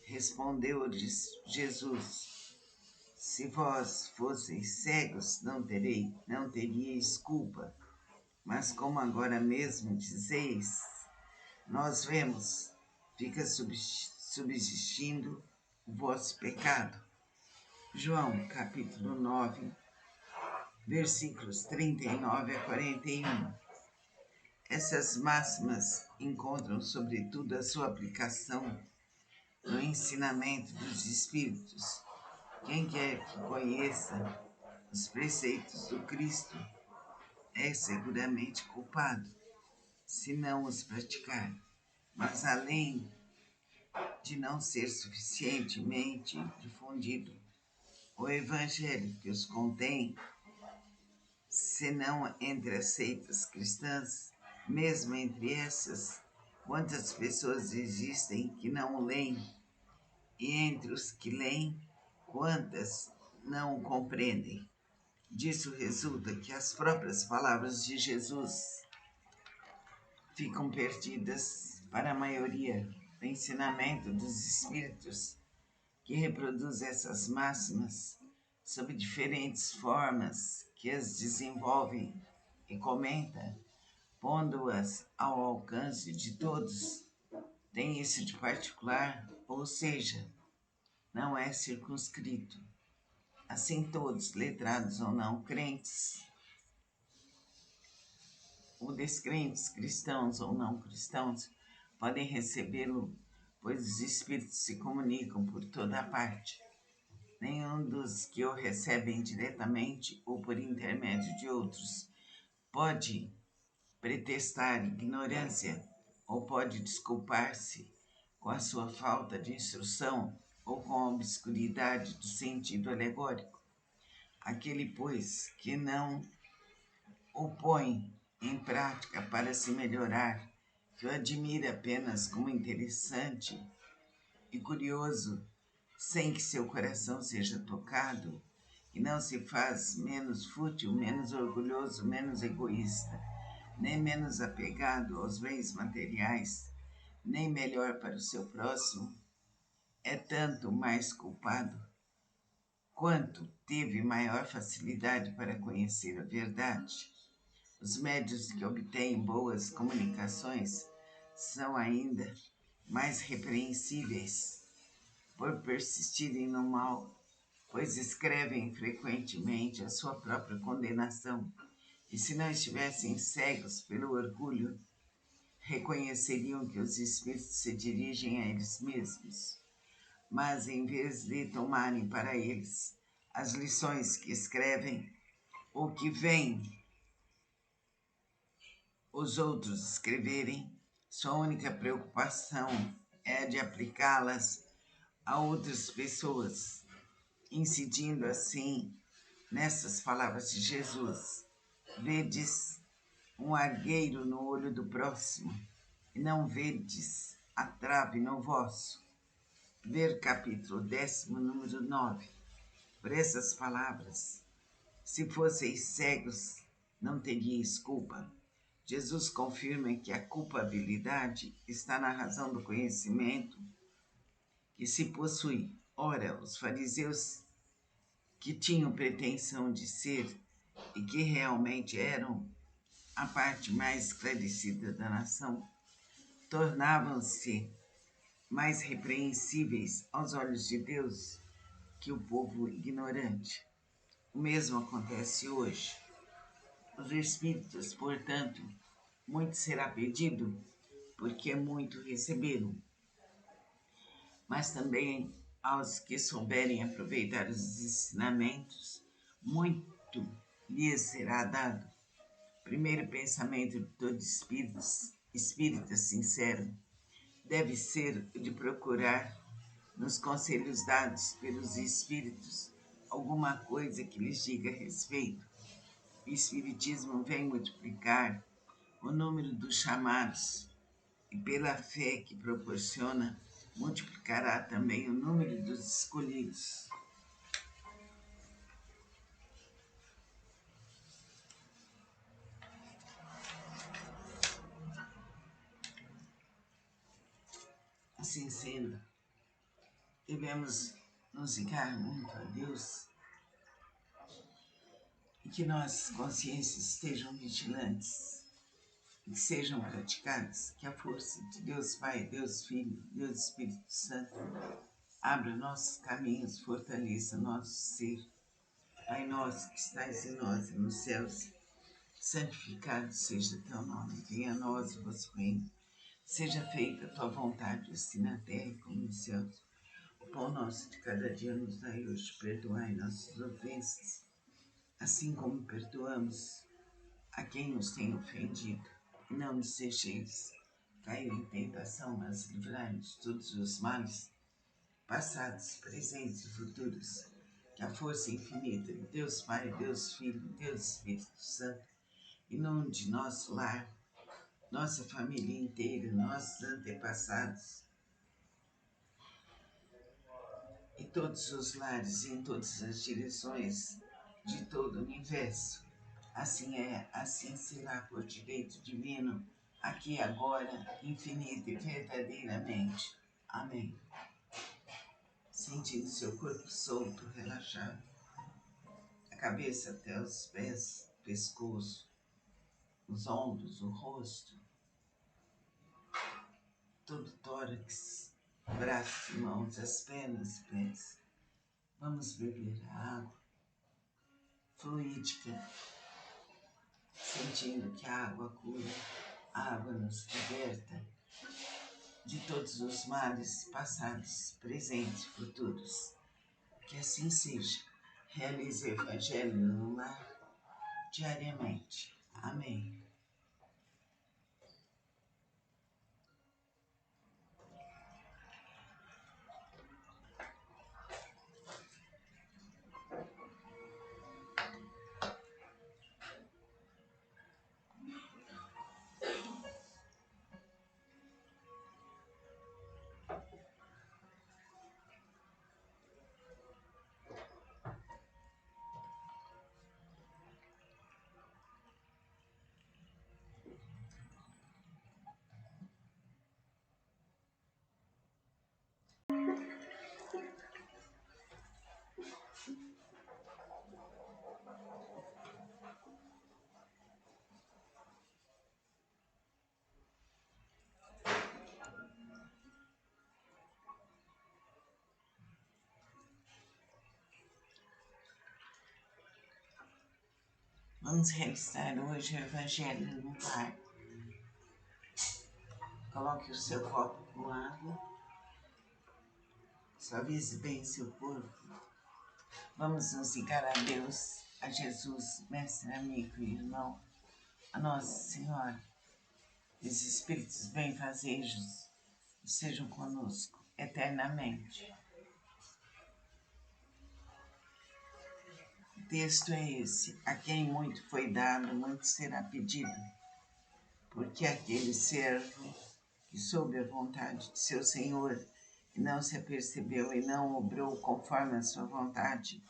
Respondeu-lhes Jesus: se vós fosseis cegos, não teríeis culpa. Mas como agora mesmo dizeis, nós vemos, fica subsistindo o vosso pecado. João, capítulo 9, versículos 39 a 41. Essas máximas encontram, sobretudo, a sua aplicação no ensinamento dos Espíritos. Quem quer que conheça os preceitos do Cristo é seguramente culpado, se não os praticar. Mas além de não ser suficientemente difundido, o Evangelho que os contém, senão entre as seitas cristãs, mesmo entre essas, quantas pessoas existem que não o leem, e entre os que leem, quantas não o compreendem. Disso resulta que as próprias palavras de Jesus ficam perdidas para a maioria do ensinamento dos espíritos que reproduz essas máximas sob diferentes formas que as desenvolvem e comenta, pondo-as ao alcance de todos, tem isso de particular, ou seja, não é circunscrito. Assim todos, letrados ou não crentes, ou descrentes, cristãos ou não cristãos, podem recebê-lo, pois os espíritos se comunicam por toda a parte. Nenhum dos que o recebem diretamente ou por intermédio de outros pode pretextar ignorância ou pode desculpar-se com a sua falta de instrução ou com a obscuridade do sentido alegórico. Aquele, pois, que não o põe em prática para se melhorar, que o admira apenas como interessante e curioso, sem que seu coração seja tocado, e não se faz menos fútil, menos orgulhoso, menos egoísta, nem menos apegado aos bens materiais, nem melhor para o seu próximo, é tanto mais culpado quanto teve maior facilidade para conhecer a verdade. Os médios que obtêm boas comunicações são ainda mais repreensíveis por persistirem no mal, pois escrevem frequentemente a sua própria condenação, e se não estivessem cegos pelo orgulho, reconheceriam que os espíritos se dirigem a eles mesmos. Mas, em vez de tomarem para eles as lições que escrevem, ou que veem os outros escreverem, sua única preocupação é de aplicá-las a outras pessoas, incidindo assim nessas palavras de Jesus: vedes um argueiro no olho do próximo, e não vedes a trave no vosso. Ver capítulo 10, número 9. Por essas palavras, se fosseis cegos, não teríeis culpa. Jesus confirma que a culpabilidade está na razão do conhecimento que se possui. Ora, os fariseus, que tinham pretensão de ser e que realmente eram a parte mais esclarecida da nação, tornavam-se mais repreensíveis aos olhos de Deus que o povo ignorante. O mesmo acontece hoje. Os espíritos, portanto, muito será pedido, porque muito receberam, mas também aos que souberem aproveitar os ensinamentos, muito lhes será dado. Primeiro pensamento de todo espírita sincero deve ser o de procurar, nos conselhos dados pelos espíritos, alguma coisa que lhes diga respeito. O Espiritismo vem multiplicar o número dos chamados e, pela fé que proporciona, multiplicará também o número dos escolhidos. Assim sendo, devemos nos ligar muito a Deus e que nossas consciências estejam vigilantes e que sejam praticadas, que a força de Deus Pai, Deus Filho, Deus Espírito Santo abra nossos caminhos, fortaleça nosso ser. Pai nosso que estais em nós e nos céus, santificado seja teu nome, venha a nós o vosso reino, seja feita a tua vontade, assim na terra como nos céus. O pão nosso de cada dia nos dai hoje, perdoai nossas ofensas, assim como perdoamos a quem nos tem ofendido. E não nos deixeis cair em tentação, mas livrai-nos de todos os males, passados, presentes e futuros. Que a força infinita de Deus Pai, Deus Filho, Deus Espírito Santo inunde nosso lar, nossa família inteira, nossos antepassados e todos os lares em todas as direções de todo o universo. Assim é, assim será por direito divino, aqui agora, infinito e verdadeiramente. Amém. Sentindo seu corpo solto, relaxado, a cabeça até os pés, pescoço, os ombros, o rosto, todo o tórax, braços, mãos, as pernas, pés. Vamos beber a água fluídica, sentindo que a água cura, a água nos liberta de todos os males passados, presentes, futuros. Que assim seja. Realize o Evangelho no lar diariamente. Amém. Vamos realizar hoje o Evangelho no lar. Coloque o seu copo com água. Suavize bem seu corpo. Vamos nos ligar a Deus, a Jesus, mestre, amigo e irmão, a Nossa Senhora. Os espíritos benfazejos sejam conosco eternamente. O texto é esse: a quem muito foi dado, muito será pedido. Porque aquele servo que soube a vontade de seu Senhor e não se apercebeu e não obrou conforme a sua vontade,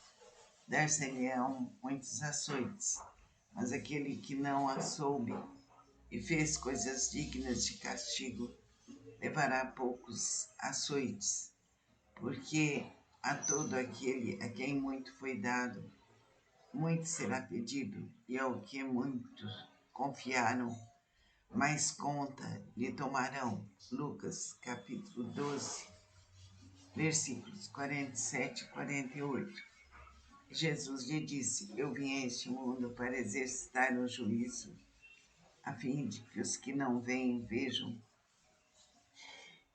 dar-se-lhe-ão muitos açoites. Mas aquele que não a soube e fez coisas dignas de castigo, levará poucos açoites. Porque a todo aquele a quem muito foi dado, muito será pedido, e ao que muito confiaram, mais conta lhe tomarão. Lucas, capítulo 12, versículos 47 e 48. Jesus lhe disse: eu vim a este mundo para exercitar o juízo, a fim de que os que não veem vejam,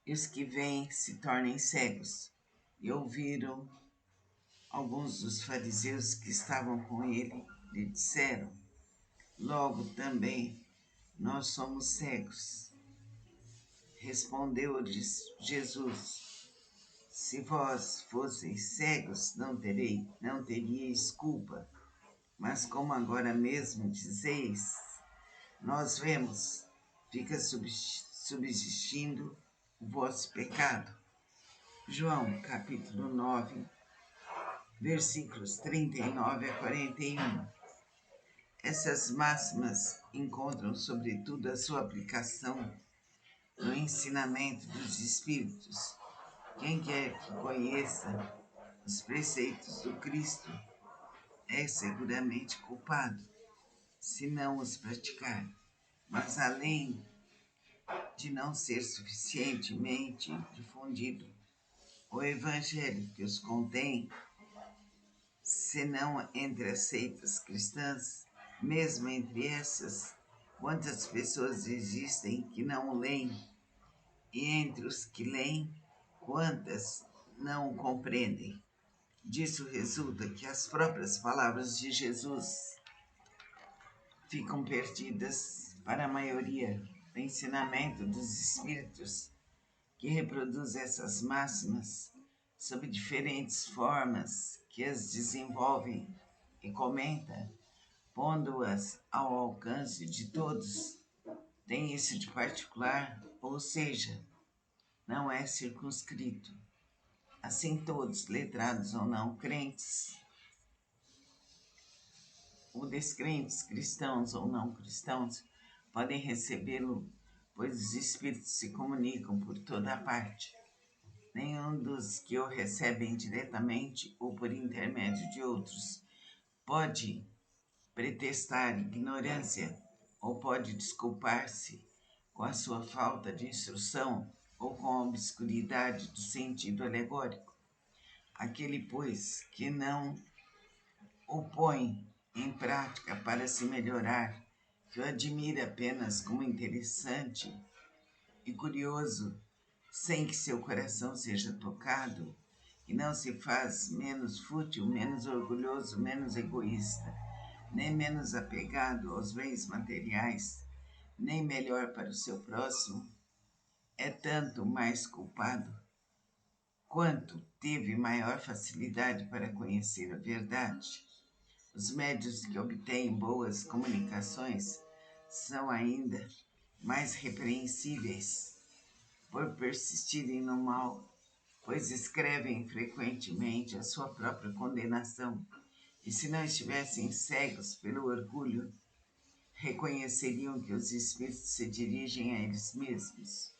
e os que veem se tornem cegos. E ouviram alguns dos fariseus que estavam com ele, lhe disseram: logo também nós somos cegos. Respondeu-lhes Jesus: se vós fosseis cegos, não teríeis culpa. Mas como agora mesmo dizeis, nós vemos, fica subsistindo o vosso pecado. João, capítulo 9, versículos 39 a 41. Essas máximas encontram, sobretudo, a sua aplicação no ensinamento dos Espíritos. Quem quer que conheça os preceitos do Cristo é seguramente culpado, se não os praticar. Mas além de não ser suficientemente difundido o Evangelho que os contém, senão entre as seitas cristãs, mesmo entre essas, quantas pessoas existem que não o leem, e entre os que leem, quantas não o compreendem. Disso resulta que as próprias palavras de Jesus ficam perdidas para a maioria. O ensinamento dos Espíritos, que reproduz essas máximas sob diferentes formas, que as desenvolvem e comenta, pondo-as ao alcance de todos, tem isso de particular, ou seja, não é circunscrito. Assim todos, letrados ou não, crentes ou descrentes, cristãos ou não cristãos, podem recebê-lo, pois os Espíritos se comunicam por toda a parte. Nenhum dos que o recebem diretamente ou por intermédio de outros pode pretextar ignorância ou pode desculpar-se com a sua falta de instrução ou com a obscuridade do sentido alegórico. Aquele, pois, que não o põe em prática para se melhorar, que o admira apenas como interessante e curioso, sem que seu coração seja tocado, e não se faz menos fútil, menos orgulhoso, menos egoísta, nem menos apegado aos bens materiais, nem melhor para o seu próximo, é tanto mais culpado quanto teve maior facilidade para conhecer a verdade. Os médios que obtêm boas comunicações são ainda mais repreensíveis por persistirem no mal, pois escrevem frequentemente a sua própria condenação, e se não estivessem cegos pelo orgulho, reconheceriam que os espíritos se dirigem a eles mesmos.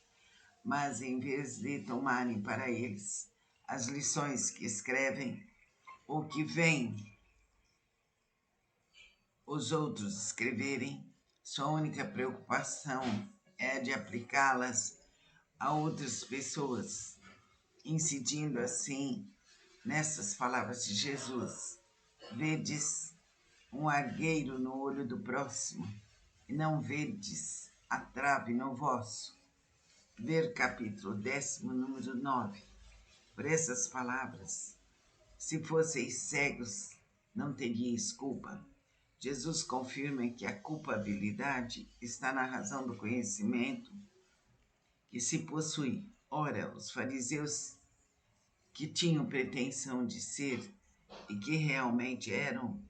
Mas em vez de tomarem para eles as lições que escrevem ou que veem os outros escreverem, sua única preocupação é de aplicá-las a outras pessoas, incidindo assim nessas palavras de Jesus: vedes um argueiro no olho do próximo, e não vedes a trave no vosso. Ver capítulo 10, número 9. Por essas palavras, se fosseis cegos, não teríeis culpa. Jesus confirma que a culpabilidade está na razão do conhecimento que se possui. Ora, os fariseus, que tinham pretensão de ser e que realmente eram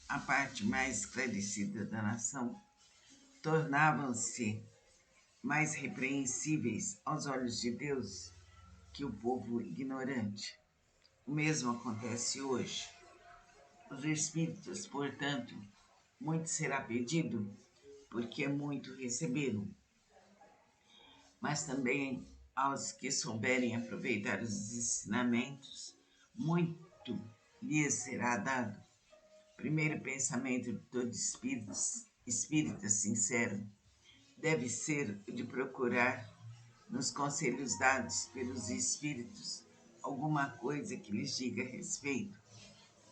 a parte mais esclarecida da nação, tornavam-se mais repreensíveis aos olhos de Deus que o povo ignorante. O mesmo acontece hoje. Os espíritos, portanto, muito será pedido, porque muito receberam, mas também aos que souberem aproveitar os ensinamentos, muito lhes será dado. Primeiro pensamento de todo espírita sincero deve ser o de procurar, nos conselhos dados pelos espíritos, alguma coisa que lhes diga respeito.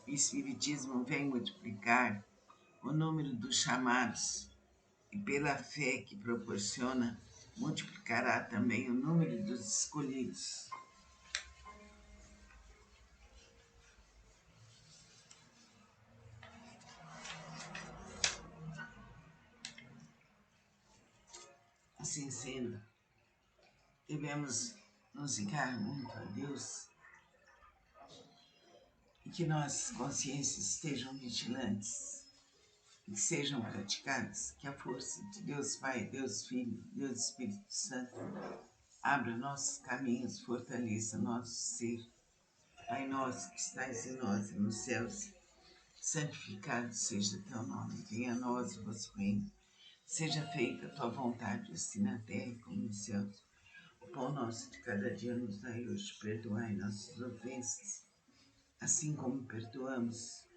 O Espiritismo vem multiplicar o número dos chamados e, pela fé que proporciona, multiplicará também o número dos escolhidos. Assim sendo, devemos nos ligar muito a Deus e que nossas consciências estejam vigilantes e que sejam praticadas, que a força de Deus Pai, Deus Filho, Deus Espírito Santo abra nossos caminhos, fortaleça nosso ser. Pai nosso que estais em nós e nos céus, santificado seja teu nome, venha a nós o vosso reino, seja feita a tua vontade, assim na terra como nos céus. O pão nosso de cada dia nos dai hoje, perdoai nossas ofensas, assim como perdoamos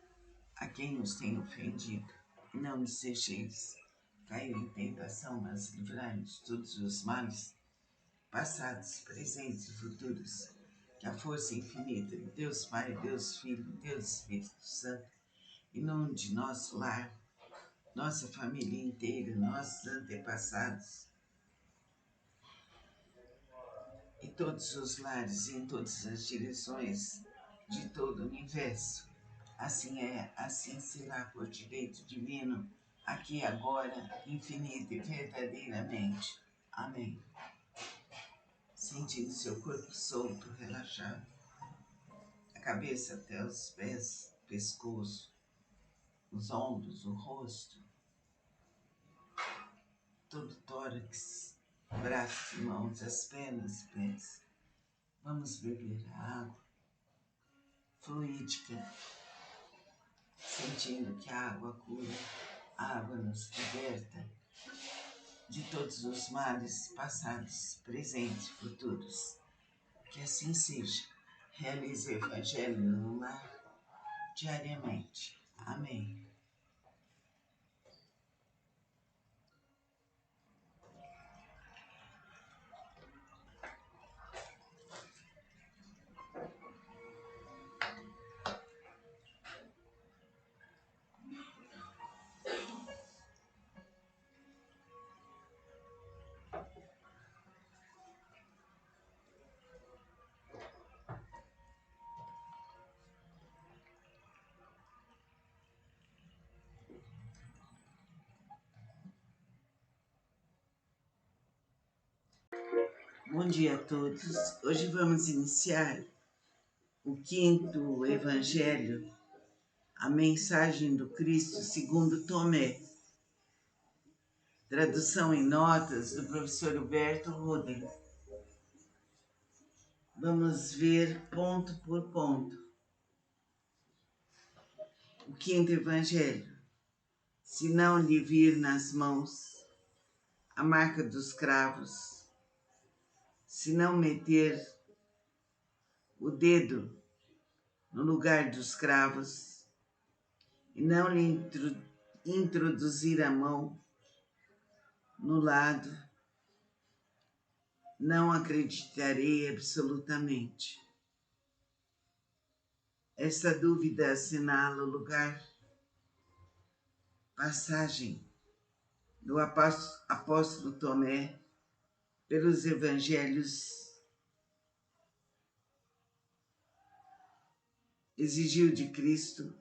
a quem nos tem ofendido. E não nos deixeis cair em tentação, mas livrai-nos de todos os males, passados, presentes e futuros. Que a força infinita de Deus Pai, Deus Filho, Deus Espírito Santo inunde nosso lar, nossa família inteira, nossos antepassados e todos os lares em todas as direções de todo o universo. Assim é, assim será por direito divino, aqui agora, infinito e verdadeiramente. Amém. Sentindo seu corpo solto, relaxado, a cabeça até os pés, pescoço, os ombros, o rosto, todo o tórax, braços e mãos, as pernas, pés. Vamos beber a água fluídica, sentindo que a água cura, a água nos liberta de todos os males passados, presentes e futuros. Que assim seja. Realize o Evangelho no lar diariamente. Amém. Bom dia a todos. Hoje vamos iniciar o 5º Evangelho, a mensagem do Cristo segundo Tomé. Tradução em notas do professor Huberto Roden. Vamos ver ponto por ponto. O 5º Evangelho. Se não lhe vir nas mãos a marca dos cravos, se não meter o dedo no lugar dos cravos e não lhe introduzir a mão no lado, não acreditarei absolutamente. Esta dúvida assinala o lugar, passagem do apóstolo Tomé pelos evangelhos. Exigiu de Cristo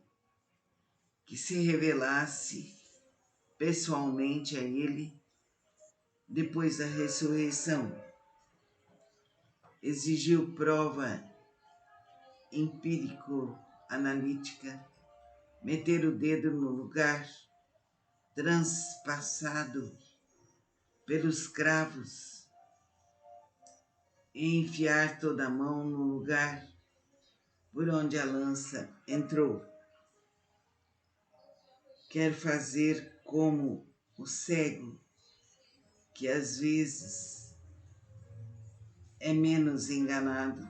que se revelasse pessoalmente a ele depois da ressurreição. Exigiu prova empírico-analítica, meter o dedo no lugar transpassado pelos cravos e enfiar toda a mão no lugar por onde a lança entrou. Quer fazer como o cego, que às vezes é menos enganado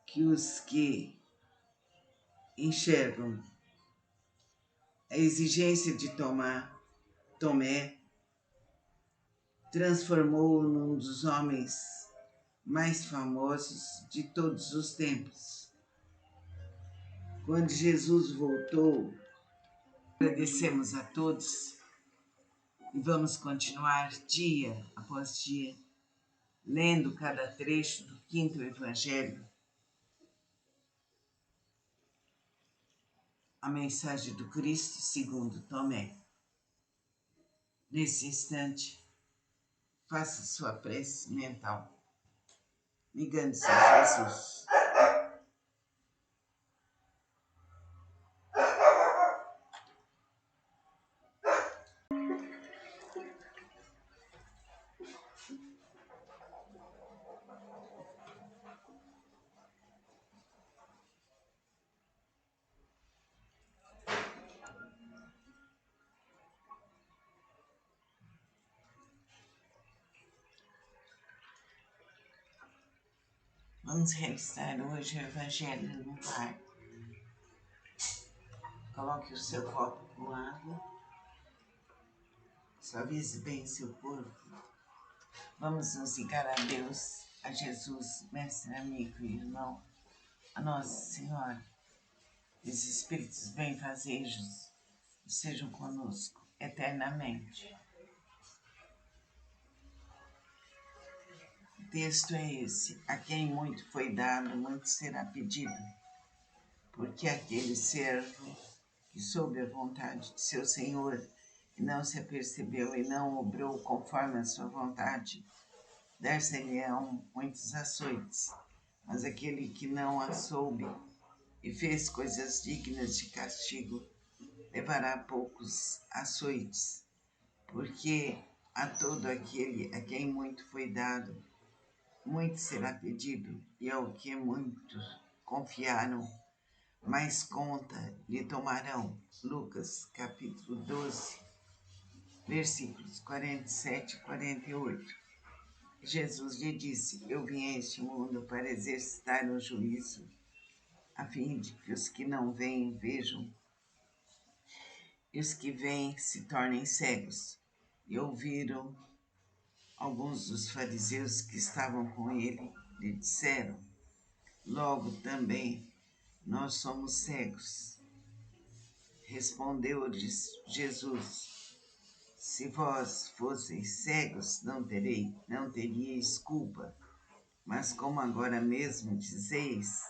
que os que enxergam. A exigência de Tomé transformou-o num dos homens mais famosos de todos os tempos. Quando Jesus voltou, agradecemos a todos e vamos continuar dia após dia, lendo cada trecho do 5º Evangelho, a mensagem do Cristo segundo Tomé. Nesse instante, faça sua prece mental, ligando-se a Jesus. Vamos realizar hoje o Evangelho no lar. Coloque o seu copo com água. Suavize bem seu corpo. Vamos nos ligar a Deus, a Jesus, mestre, amigo e irmão, a Nossa Senhora. Os Espíritos benfazejos sejam conosco eternamente. O texto é esse: a quem muito foi dado, muito será pedido, porque aquele servo que soube a vontade de seu Senhor e não se apercebeu e não obrou conforme a sua vontade, dar-se-lhe-ão muitos açoites. Mas aquele que não a soube e fez coisas dignas de castigo, levará poucos açoites, porque a todo aquele a quem muito foi dado, muito será pedido, e ao que muitos confiaram, mais conta lhe tomarão. Lucas capítulo 12, versículos 47 e 48. Jesus lhe disse: Eu vim a este mundo para exercitar o juízo, a fim de que os que não veem vejam, e os que veem se tornem cegos. E ouviram alguns dos fariseus que estavam com ele, lhe disseram: Logo também nós somos cegos. Respondeu-lhes Jesus: Se vós fosseis cegos, não teríeis culpa. Mas como agora mesmo dizeis,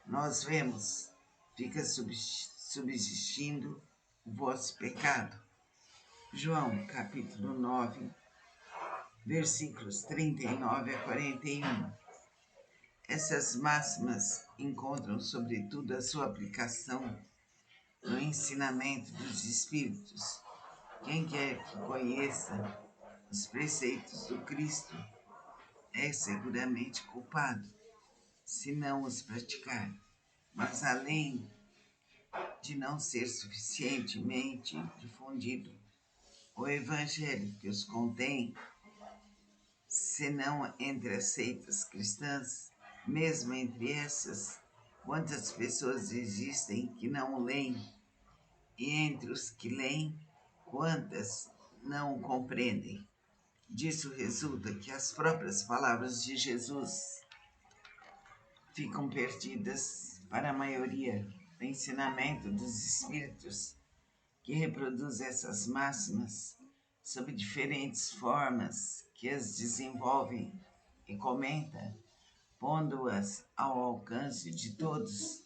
nós vemos, fica subsistindo o vosso pecado. João capítulo 9, versículos 39 a 41. Essas máximas encontram, sobretudo, a sua aplicação no ensinamento dos Espíritos. Quem quer que conheça os preceitos do Cristo é seguramente culpado, se não os praticar. Mas além de não ser suficientemente difundido, o Evangelho que os contém, senão entre as seitas cristãs, mesmo entre essas, quantas pessoas existem que não o leem, e entre os que leem, quantas não o compreendem. Disso resulta que as próprias palavras de Jesus ficam perdidas para a maioria. O ensinamento dos Espíritos, que reproduz essas máximas sob diferentes formas, que as desenvolvem e comenta, pondo-as ao alcance de todos,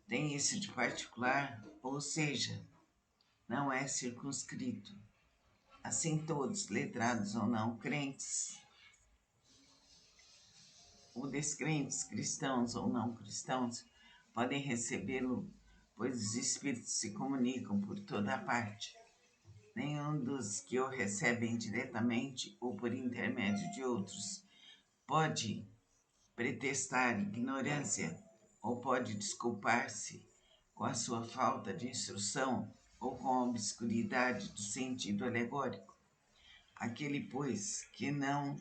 tem isso de particular, ou seja, não é circunscrito. Assim todos, letrados ou não, crentes ou descrentes, cristãos ou não cristãos, podem recebê-lo, pois os Espíritos se comunicam por toda a parte. Nenhum dos que o recebem diretamente ou por intermédio de outros pode pretextar ignorância ou pode desculpar-se com a sua falta de instrução ou com a obscuridade do sentido alegórico. Aquele, pois, que não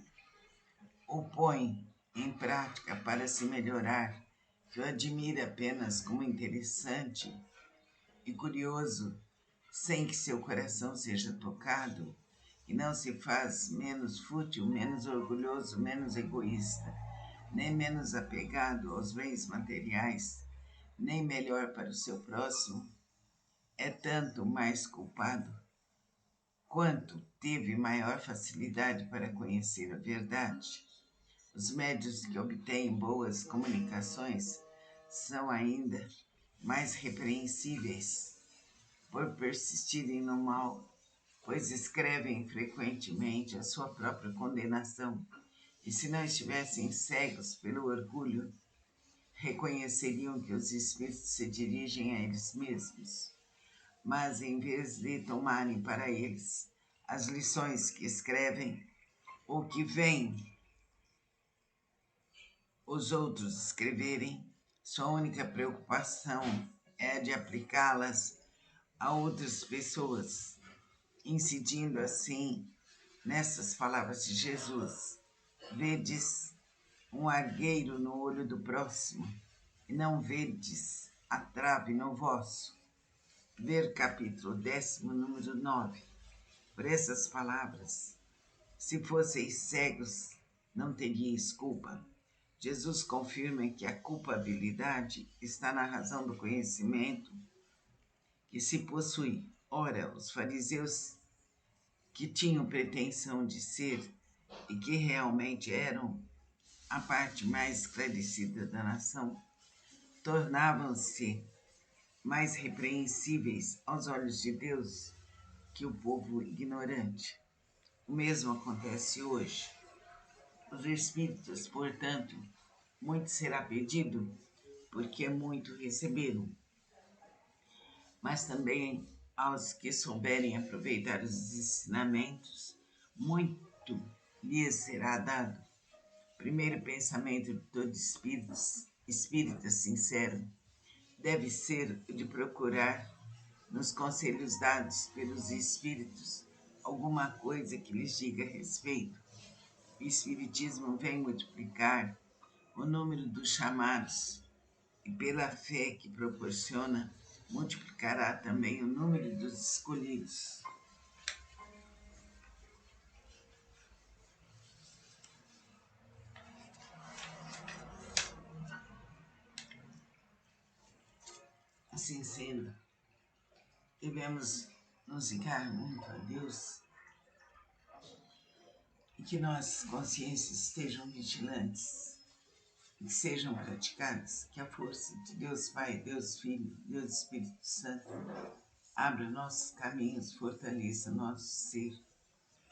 o põe em prática para se melhorar, que o admira apenas como interessante e curioso, sem que seu coração seja tocado, e não se faz menos fútil, menos orgulhoso, menos egoísta, nem menos apegado aos bens materiais, nem melhor para o seu próximo, é tanto mais culpado quanto teve maior facilidade para conhecer a verdade. Os médios que obtêm boas comunicações são ainda mais repreensíveis por persistirem no mal, pois escrevem frequentemente a sua própria condenação, e se não estivessem cegos pelo orgulho, reconheceriam que os espíritos se dirigem a eles mesmos. Mas em vez de tomarem para eles as lições que escrevem ou que vêm os outros escreverem, sua única preocupação é a de aplicá-las a outras pessoas, incidindo assim nessas palavras de Jesus: Vedes um argueiro no olho do próximo, e não vedes a trave no vosso. Ver capítulo 10, número 9. Por essas palavras, se fosseis cegos, não teríeis culpa. Jesus confirma que a culpabilidade está na razão do conhecimento que se possui. Ora, os fariseus, que tinham pretensão de ser e que realmente eram a parte mais esclarecida da nação, tornavam-se mais repreensíveis aos olhos de Deus que o povo ignorante. O mesmo acontece hoje. Os espíritos, portanto, muito será pedido, porque muito receberam. Mas também aos que souberem aproveitar os ensinamentos, muito lhes será dado. primeiro pensamento de todo espírita sincero deve ser o de procurar, nos conselhos dados pelos espíritos, alguma coisa que lhes diga respeito. O Espiritismo vem multiplicar o número dos chamados e, pela fé que proporciona, multiplicará também o número dos escolhidos. Assim sendo, devemos nos ligar muito a Deus e que nossas consciências estejam vigilantes e que sejam praticadas, que a força de Deus Pai, Deus Filho, Deus Espírito Santo abra nossos caminhos, fortaleça nosso ser.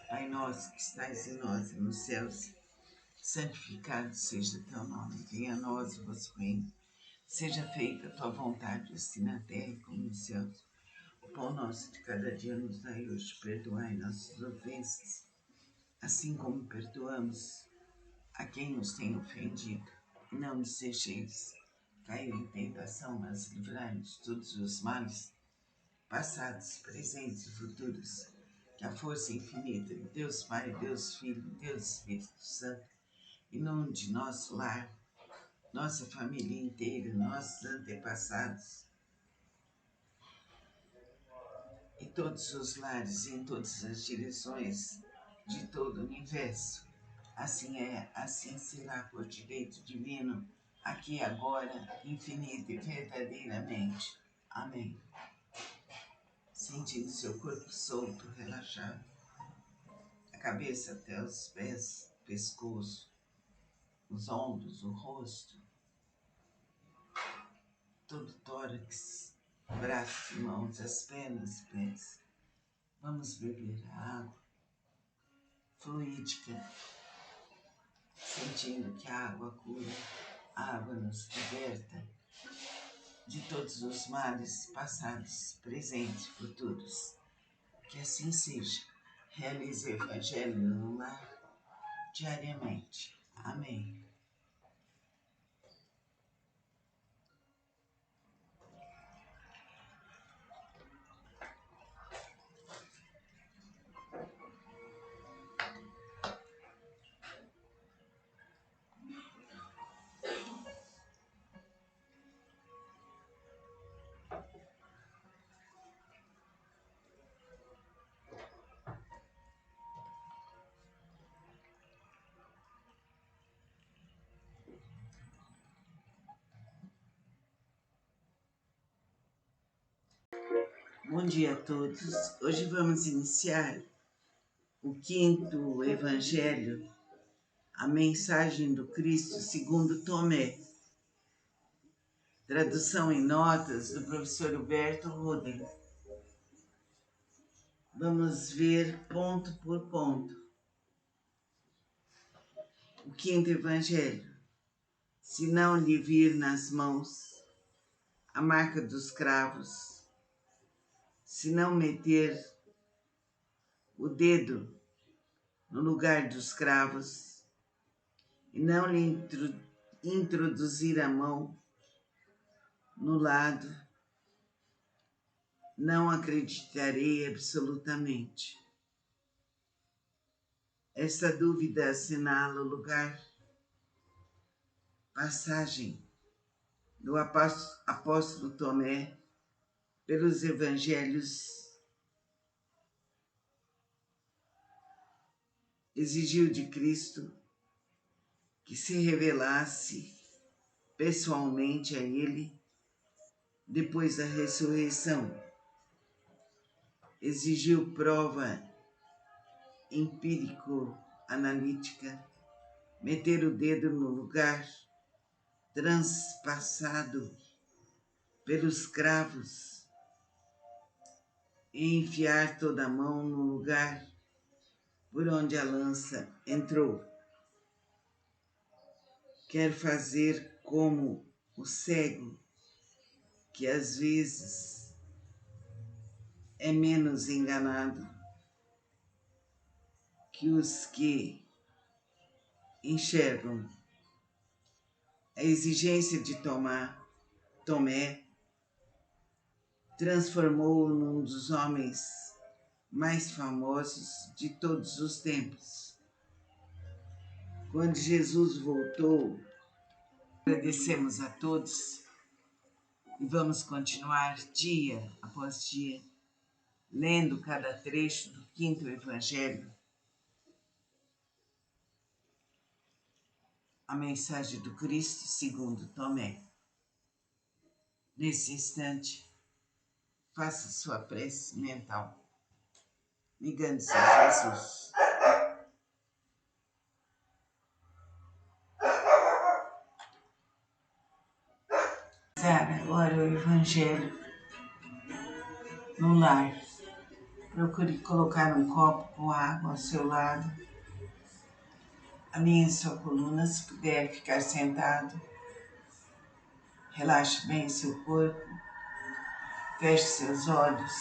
Pai nosso que estais em nós e nos céus, santificado seja teu nome, venha a nós o vosso reino, seja feita a tua vontade, assim na terra como nos céus. O pão nosso de cada dia nos dai hoje, perdoai nossas ofensas, assim como perdoamos a quem nos tem ofendido. E não nos deixeis cair em tentação, mas livrai-nos de todos os males, passados, presentes e futuros. Que a força infinita de Deus Pai, Deus Filho, Deus Espírito Santo inunde nosso lar, nossa família inteira, nossos antepassados e todos os lares em todas as direções de todo o universo. Assim é, assim será por direito divino, aqui e agora, infinito e verdadeiramente. Amém. Sentindo seu corpo solto, relaxado, a cabeça até os pés, pescoço, os ombros, o rosto, todo o tórax, braços, mãos, as pernas, pés. Vamos beber a água fluídica, sentindo que a água cura, a água nos liberta de todos os males passados, presentes e futuros. Que assim seja. Realize o Evangelho no lar diariamente. Amém. Bom dia a todos. Hoje vamos iniciar o quinto Evangelho, a mensagem do Cristo segundo Tomé. Tradução em notas do professor Huberto Roden. Vamos ver ponto por ponto. O quinto Evangelho. Se não lhe vir nas mãos a marca dos cravos, se não meter o dedo no lugar dos cravos e não lhe introduzir a mão no lado, não acreditarei absolutamente. Esta dúvida assinala o lugar, passagem do apóstolo Tomé pelos evangelhos. Exigiu de Cristo que se revelasse pessoalmente a ele depois da ressurreição. Exigiu prova empírico-analítica, meter o dedo no lugar transpassado pelos cravos e enfiar toda a mão no lugar por onde a lança entrou. Quer fazer como o cego, que às vezes é menos enganado que os que enxergam. A exigência de Tomé transformou-o num dos homens mais famosos de todos os tempos. Quando Jesus voltou, agradecemos a todos e vamos continuar dia após dia, lendo cada trecho do 5º Evangelho, a mensagem do Cristo segundo Tomé. Nesse instante, faça sua prece mental, ligando-se a Jesus. Agora o Evangelho no lar. Procure colocar um copo com água ao seu lado. Alinhe sua coluna, se puder ficar sentado. Relaxe bem seu corpo. Feche seus olhos.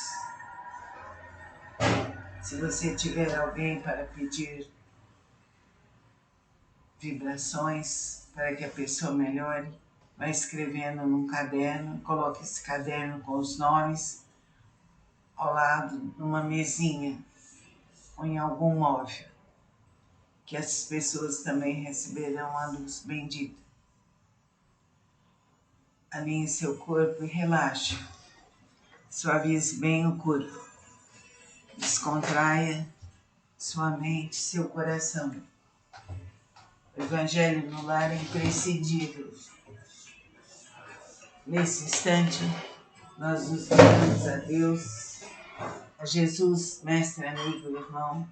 Se você tiver alguém para pedir vibrações para que a pessoa melhore, vai escrevendo num caderno. Coloque esse caderno com os nomes ao lado, numa mesinha ou em algum móvel, que essas pessoas também receberão a luz bendita. Alinhe seu corpo e relaxe. Suavize bem o corpo. Descontraia sua mente, seu coração. O Evangelho no lar é imprescindível. Nesse instante, nós nos ligamos a Deus, a Jesus, mestre, amigo, irmão,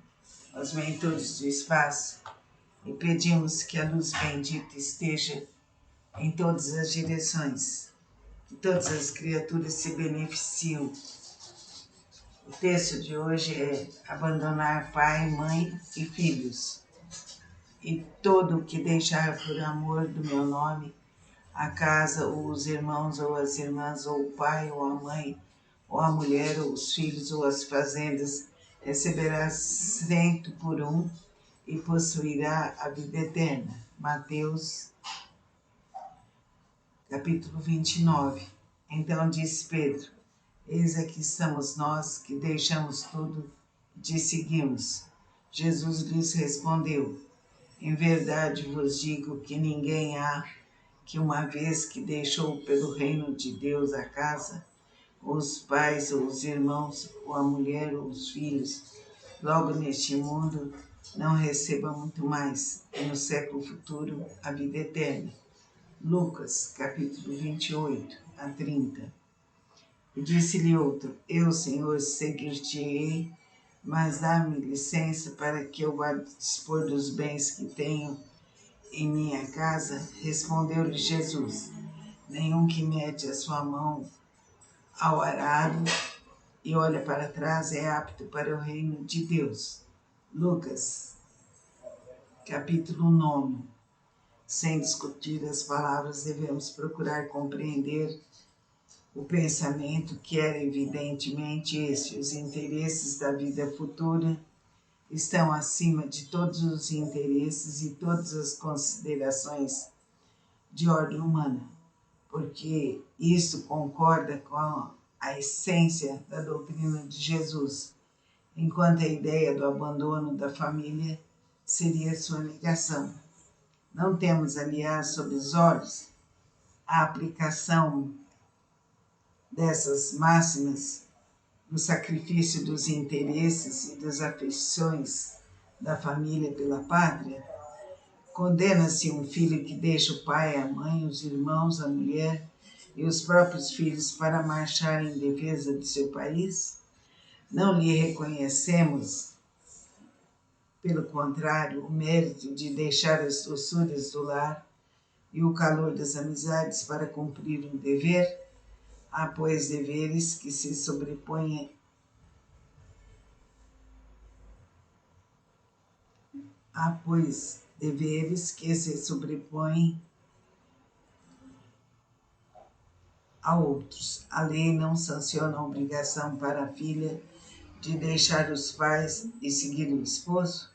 aos mentores do espaço, e pedimos que a luz bendita esteja em todas as direções, que todas as criaturas se beneficiem. O texto de hoje é abandonar pai, mãe e filhos, e todo o que deixar por amor do meu nome, a casa, ou os irmãos, ou as irmãs, ou o pai, ou a mãe, ou a mulher, ou os filhos, ou as fazendas, receberá 100 por 1 e possuirá a vida eterna. Mateus, capítulo 29. Então disse Pedro: eis aqui estamos nós, que deixamos tudo e te seguimos. Jesus lhes respondeu: em verdade vos digo que ninguém há que, uma vez que deixou pelo reino de Deus a casa, ou os pais, ou os irmãos, ou a mulher, ou os filhos, logo neste mundo, não receba muito mais, e no século futuro a vida eterna. Lucas, capítulo 28 a 30. E disse-lhe outro: eu, Senhor, seguir-te-ei, mas dá-me licença para que eu vá dispor dos bens que tenho em minha casa. Respondeu-lhe Jesus: nenhum que mete a sua mão ao arado e olha para trás é apto para o reino de Deus. Lucas, capítulo 9. Sem discutir as palavras, devemos procurar compreender o pensamento, que era evidentemente esse: os interesses da vida futura estão acima de todos os interesses e todas as considerações de ordem humana, porque isso concorda com a essência da doutrina de Jesus, enquanto a ideia do abandono da família seria sua negação. Não temos, aliás, sob os olhos a aplicação dessas máximas no sacrifício dos interesses e das afeições da família pela pátria. Condena-se um filho que deixa o pai, a mãe, os irmãos, a mulher e os próprios filhos para marchar em defesa de seu país? Não lhe reconhecemos, pelo contrário, o mérito de deixar as doçuras do lar e o calor das amizades para cumprir um dever? Há, pois, deveres que se sobrepõem a outros. A lei não sanciona a obrigação para a filha de deixar os pais e seguir o esposo?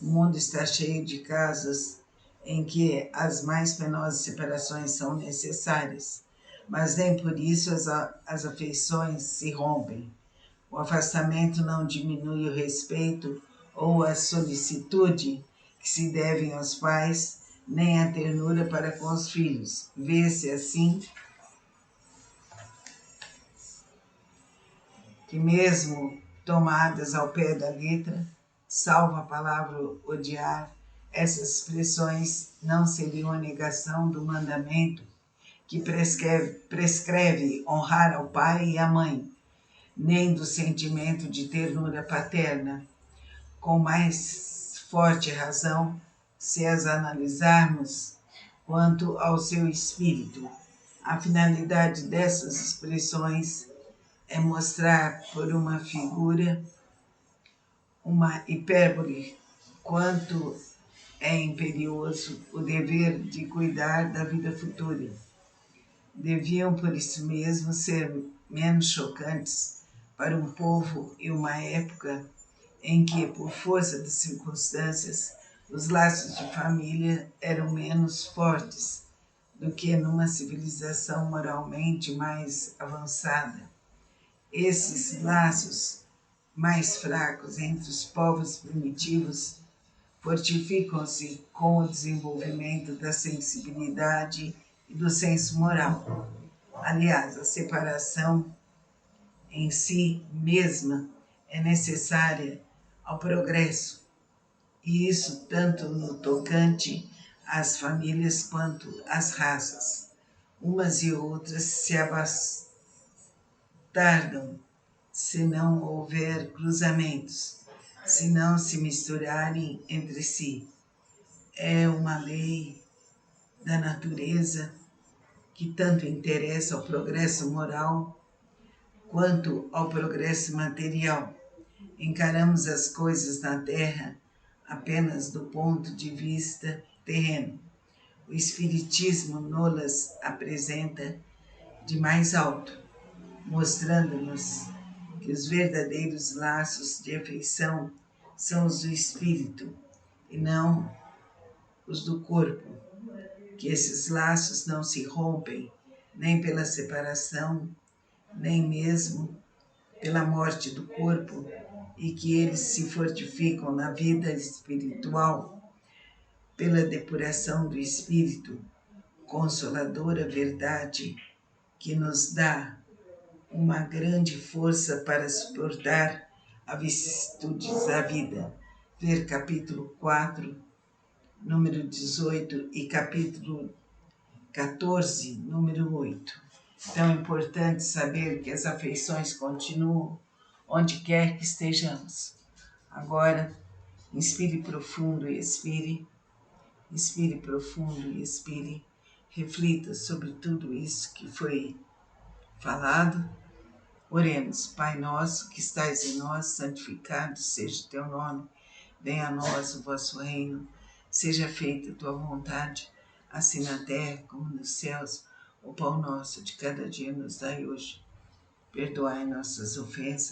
O mundo está cheio de casos em que as mais penosas separações são necessárias, mas nem por isso as afeições se rompem. O afastamento não diminui o respeito ou a solicitude que se devem aos pais, nem a ternura para com os filhos. Vê-se assim que mesmo tomadas ao pé da letra, salvo a palavra odiar, essas expressões não seriam a negação do mandamento que prescreve honrar ao pai e à mãe, nem do sentimento de ternura paterna. Com mais forte razão, se as analisarmos quanto ao seu espírito. A finalidade dessas expressões é mostrar por uma figura, uma hipérbole, quanto é imperioso o dever de cuidar da vida futura. Deviam, por isso mesmo, ser menos chocantes para um povo e uma época em que, por força das circunstâncias, os laços de família eram menos fortes do que numa civilização moralmente mais avançada. Esses laços mais fracos entre os povos primitivos fortificam-se com o desenvolvimento da sensibilidade e do senso moral. Aliás, a separação em si mesma é necessária ao progresso, e isso tanto no tocante às famílias quanto às raças. Umas e outras se abastardam se não houver cruzamentos, se não se misturarem entre si. É uma lei da natureza que tanto interessa ao progresso moral quanto ao progresso material. Encaramos as coisas na Terra apenas do ponto de vista terreno. O Espiritismo nos apresenta de mais alto, mostrando-nos que os verdadeiros laços de afeição são os do espírito e não os do corpo, que esses laços não se rompem nem pela separação, nem mesmo pela morte do corpo, e que eles se fortificam na vida espiritual pela depuração do espírito, consoladora verdade que nos dá uma grande força para suportar as vicissitudes da vida. Ver capítulo 4, número 18 e capítulo 14, número 8. Então é importante saber que as afeições continuam onde quer que estejamos. Agora, inspire profundo e expire. Inspire profundo e expire. Reflita sobre tudo isso que foi falado. Oremos. Pai nosso que estais em nós, santificado seja o teu nome. Venha a nós o vosso reino. Seja feita a tua vontade, assim na terra como nos céus. O pão nosso de cada dia nos dai hoje. Perdoai nossas ofensas,